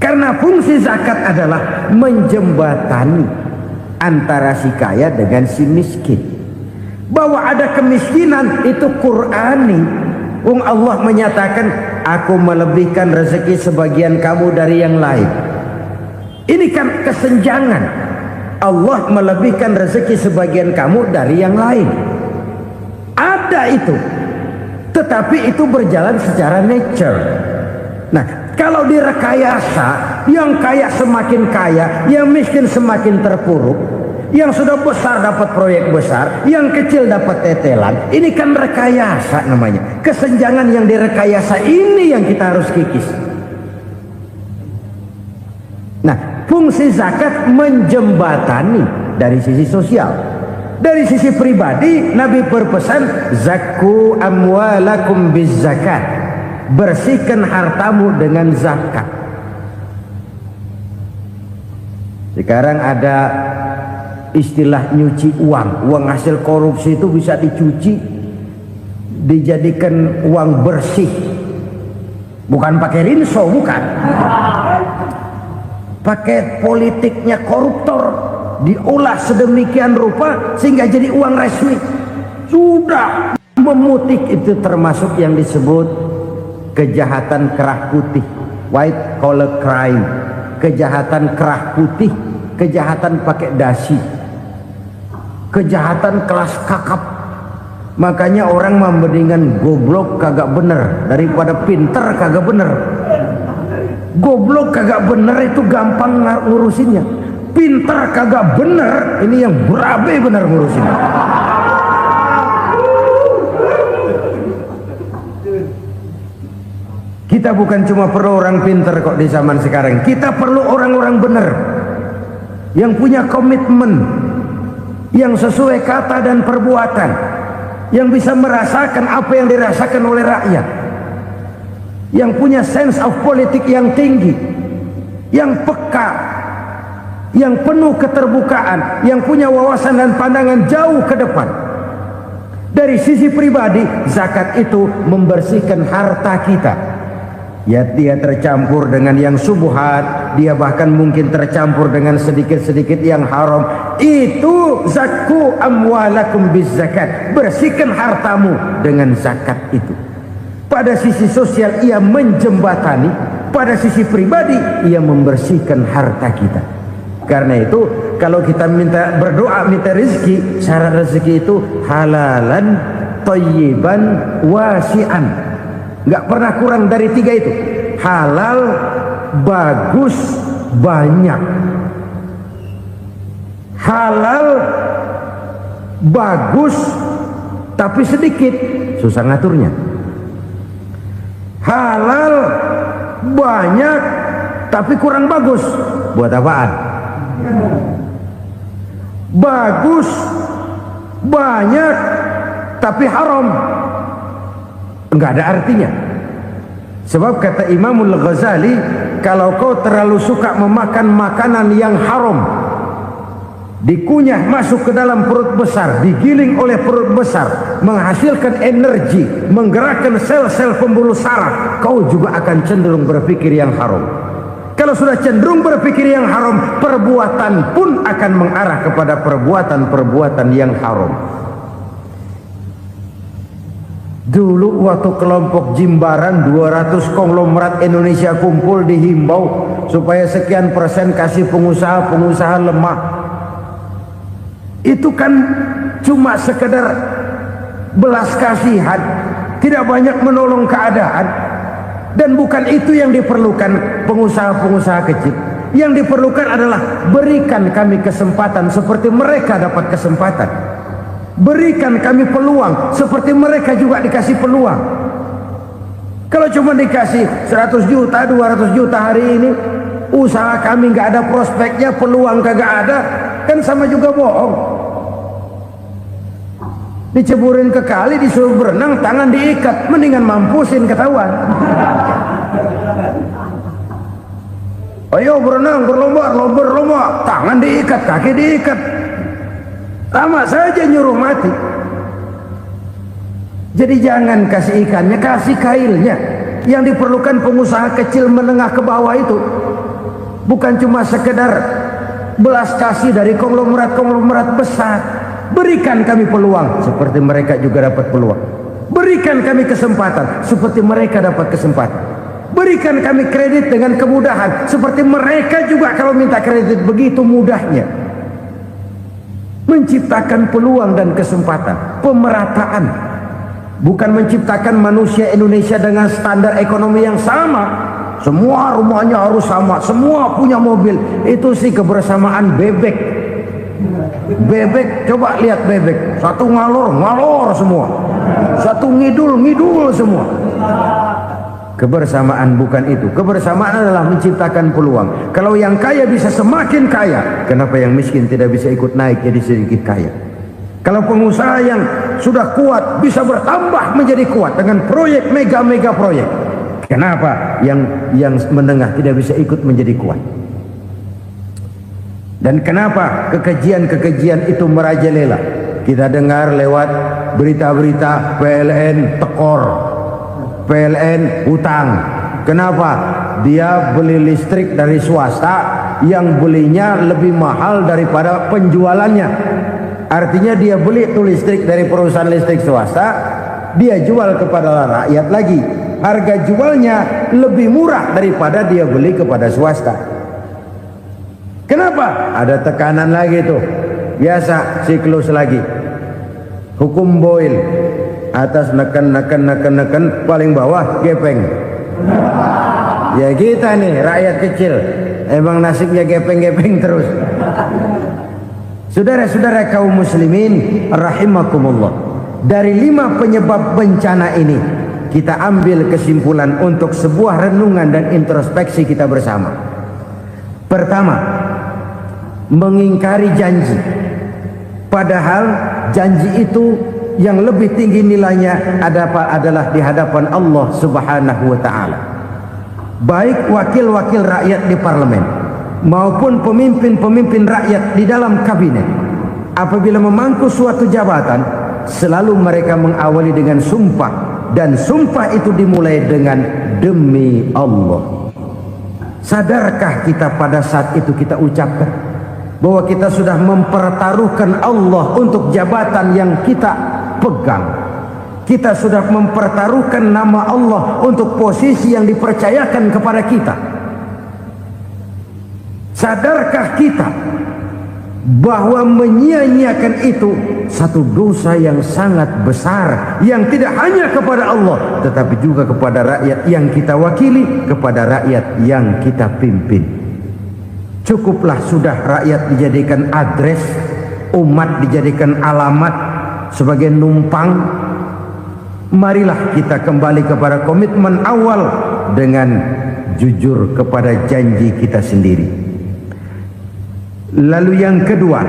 karena fungsi zakat adalah menjembatani antara si kaya dengan si miskin, Bahwa ada kemiskinan itu Qur'ani. Allah menyatakan, aku melebihkan rezeki sebagian kamu dari yang lain. Ini kan kesenjangan. Allah melebihkan rezeki sebagian kamu dari yang lain. Ada itu. Tetapi itu berjalan secara nature. Nah, kalau direkayasa, yang kaya semakin kaya, yang miskin semakin terpuruk, yang sudah besar dapat proyek besar, yang kecil dapat tetelan. Ini kan rekayasa namanya. Kesenjangan yang direkayasa ini yang kita harus kikis. Nah, fungsi zakat menjembatani dari sisi sosial. Dari sisi pribadi, Nabi berpesan, zakku amwalakum biz zakat. Bersihkan hartamu dengan zakat. Sekarang ada istilah nyuci uang. Uang hasil korupsi itu bisa dicuci, dijadikan uang bersih. Bukan pakai rinso, bukan. Pakai politiknya koruptor, diolah sedemikian rupa sehingga jadi uang resmi. Sudah memutik, itu termasuk yang disebut kejahatan kerah putih, white collar crime. Kejahatan kerah putih, kejahatan pakai dasi, kejahatan kelas kakap. Makanya orang mendingan goblok kagak bener daripada pinter kagak bener. Goblok kagak bener itu gampang ngurusinnya. Pinter kagak bener, ini yang berabe bener ngurusinnya. Kita bukan cuma perlu orang pinter kok di zaman sekarang. Kita perlu orang-orang bener yang punya komitmen, yang sesuai kata dan perbuatan, yang bisa merasakan apa yang dirasakan oleh rakyat, yang punya sense of politik yang tinggi, yang peka, yang penuh keterbukaan, yang punya wawasan dan pandangan jauh ke depan. Dari sisi pribadi, zakat itu membersihkan harta kita. Ya, dia tercampur dengan yang subuhat, dia bahkan mungkin tercampur dengan sedikit-sedikit yang haram. Itu zakku amwalakum biz zakat. Bersihkan hartamu dengan zakat itu. Pada sisi sosial ia menjembatani, pada sisi pribadi ia membersihkan harta kita. Karena itu kalau kita minta berdoa minta rezeki, syarat rezeki itu halalan thayyiban wasi'an. Nggak pernah kurang dari 3 itu. Halal, bagus, banyak. Halal, bagus, tapi sedikit, susah ngaturnya. Halal, banyak, tapi kurang bagus. Buat apaan? Bagus, banyak, tapi haram. Enggak ada artinya. Sebab kata Imamul Ghazali, kalau kau terlalu suka memakan makanan yang haram, dikunyah masuk ke dalam perut besar, digiling oleh perut besar, menghasilkan energi, menggerakkan sel-sel pembuluh saraf, kau juga akan cenderung berpikir yang haram. Kalau sudah cenderung berpikir yang haram, perbuatan pun akan mengarah kepada perbuatan-perbuatan yang haram. Dulu waktu kelompok Jimbaran 200 konglomerat Indonesia kumpul dihimbau supaya sekian persen kasih pengusaha lemah. Itu kan cuma sekedar belas kasihan, tidak banyak menolong keadaan. Dan bukan itu yang diperlukan pengusaha-pengusaha kecil. Yang diperlukan adalah berikan kami kesempatan seperti mereka dapat kesempatan. Berikan kami peluang seperti mereka juga dikasih peluang. Kalau cuma dikasih 100 juta, 200 juta hari ini, usaha kami nggak ada prospeknya, peluang kagak ada, kan sama juga bohong. Diceburin ke kali, disuruh berenang, tangan diikat, mendingan mampusin ketahuan. Ayo berenang, berlomba, tangan diikat, kaki diikat, sama saja nyuruh mati. Jadi jangan kasih ikannya, kasih kailnya. Yang diperlukan pengusaha kecil menengah ke bawah itu bukan cuma sekedar belas kasih dari konglomerat besar. Berikan kami peluang seperti mereka juga dapat peluang. Berikan kami kesempatan seperti mereka dapat kesempatan. Berikan kami kredit dengan kemudahan seperti mereka juga kalau minta kredit begitu mudahnya. Menciptakan peluang dan kesempatan, pemerataan. Bukan menciptakan manusia Indonesia dengan standar ekonomi yang sama. Semua rumahnya harus sama, semua punya mobil. Itu sih kebersamaan bebek. Bebek, coba lihat bebek. Satu ngalor semua. Satu ngidul semua. Kebersamaan bukan itu. Kebersamaan adalah menciptakan peluang. Kalau yang kaya bisa semakin kaya, kenapa yang miskin tidak bisa ikut naik jadi sedikit kaya? Kalau pengusaha yang sudah kuat bisa bertambah menjadi kuat dengan proyek mega proyek, kenapa yang menengah tidak bisa ikut menjadi kuat? Dan kenapa kekejian itu merajalela? Kita dengar lewat berita-berita PLN tekor, PLN hutang. Kenapa? Dia beli listrik dari swasta yang belinya lebih mahal daripada penjualannya. Artinya dia beli itu listrik dari perusahaan listrik swasta, dia jual kepada rakyat lagi. Harga jualnya lebih murah daripada dia beli kepada swasta. Kenapa? Ada tekanan lagi tuh. Biasa siklus lagi. Hukum Boyle. Atas neken, paling bawah gepeng. Ya kita nih rakyat kecil, emang nasibnya gepeng terus. Saudara-saudara kaum muslimin rahimakumullah, dari 5 penyebab bencana ini kita ambil kesimpulan untuk sebuah renungan dan introspeksi kita bersama. Pertama, mengingkari janji, padahal janji itu yang lebih tinggi nilainya adalah di hadapan Allah Subhanahu wa ta'ala. Baik wakil-wakil rakyat di parlemen maupun pemimpin-pemimpin rakyat di dalam kabinet, apabila memangku suatu jabatan, selalu mereka mengawali dengan sumpah, dan sumpah itu dimulai dengan demi Allah. Sadarkah kita pada saat itu kita ucapkan bahwa kita sudah mempertaruhkan Allah untuk jabatan yang kita pegang? Kita sudah mempertaruhkan nama Allah untuk posisi yang dipercayakan kepada kita. Sadarkah kita bahwa menyia-nyiakan itu satu dosa yang sangat besar, yang tidak hanya kepada Allah tetapi juga kepada rakyat yang kita wakili, kepada rakyat yang kita pimpin? Cukuplah sudah rakyat dijadikan adres, umat dijadikan alamat sebagai numpang. Marilah kita kembali kepada komitmen awal dengan jujur kepada janji kita sendiri. Lalu yang kedua,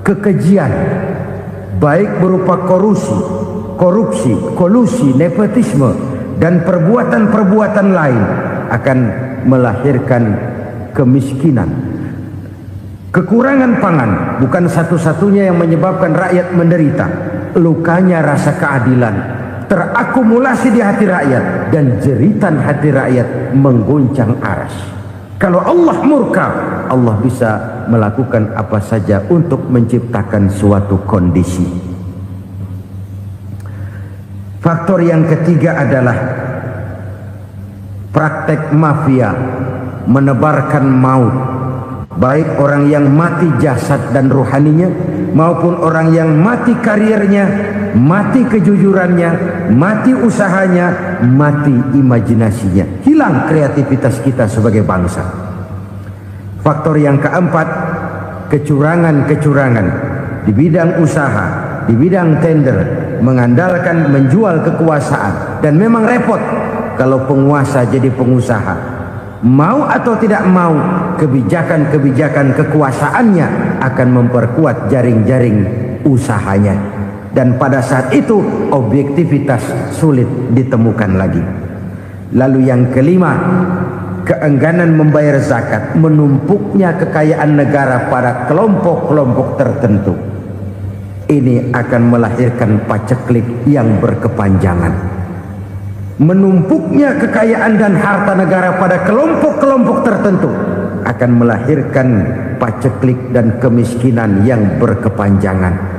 kekejian, baik berupa korupsi, kolusi, nepotisme, dan perbuatan-perbuatan lain akan melahirkan kemiskinan. Kekurangan pangan bukan satu-satunya yang menyebabkan rakyat menderita. Lukanya rasa keadilan terakumulasi di hati rakyat, dan jeritan hati rakyat mengguncang aras. Kalau Allah murka, Allah bisa melakukan apa saja untuk menciptakan suatu kondisi. Faktor yang ketiga adalah praktek mafia menebarkan maut, baik orang yang mati jasad dan rohaninya maupun orang yang mati karirnya, mati kejujurannya, mati usahanya, mati imajinasinya. Hilang kreativitas kita sebagai bangsa. Faktor yang keempat, kecurangan-kecurangan di bidang usaha, di bidang tender, mengandalkan menjual kekuasaan. Dan memang repot kalau penguasa jadi pengusaha. Mau atau tidak mau, kebijakan-kebijakan kekuasaannya akan memperkuat jaring-jaring usahanya. Dan pada saat itu objektivitas sulit ditemukan lagi. Lalu yang kelima, keengganan membayar zakat, menumpuknya kekayaan negara pada kelompok-kelompok tertentu. Ini akan melahirkan paceklik yang berkepanjangan. Menumpuknya kekayaan dan harta negara pada kelompok-kelompok tertentu akan melahirkan paceklik dan kemiskinan yang berkepanjangan.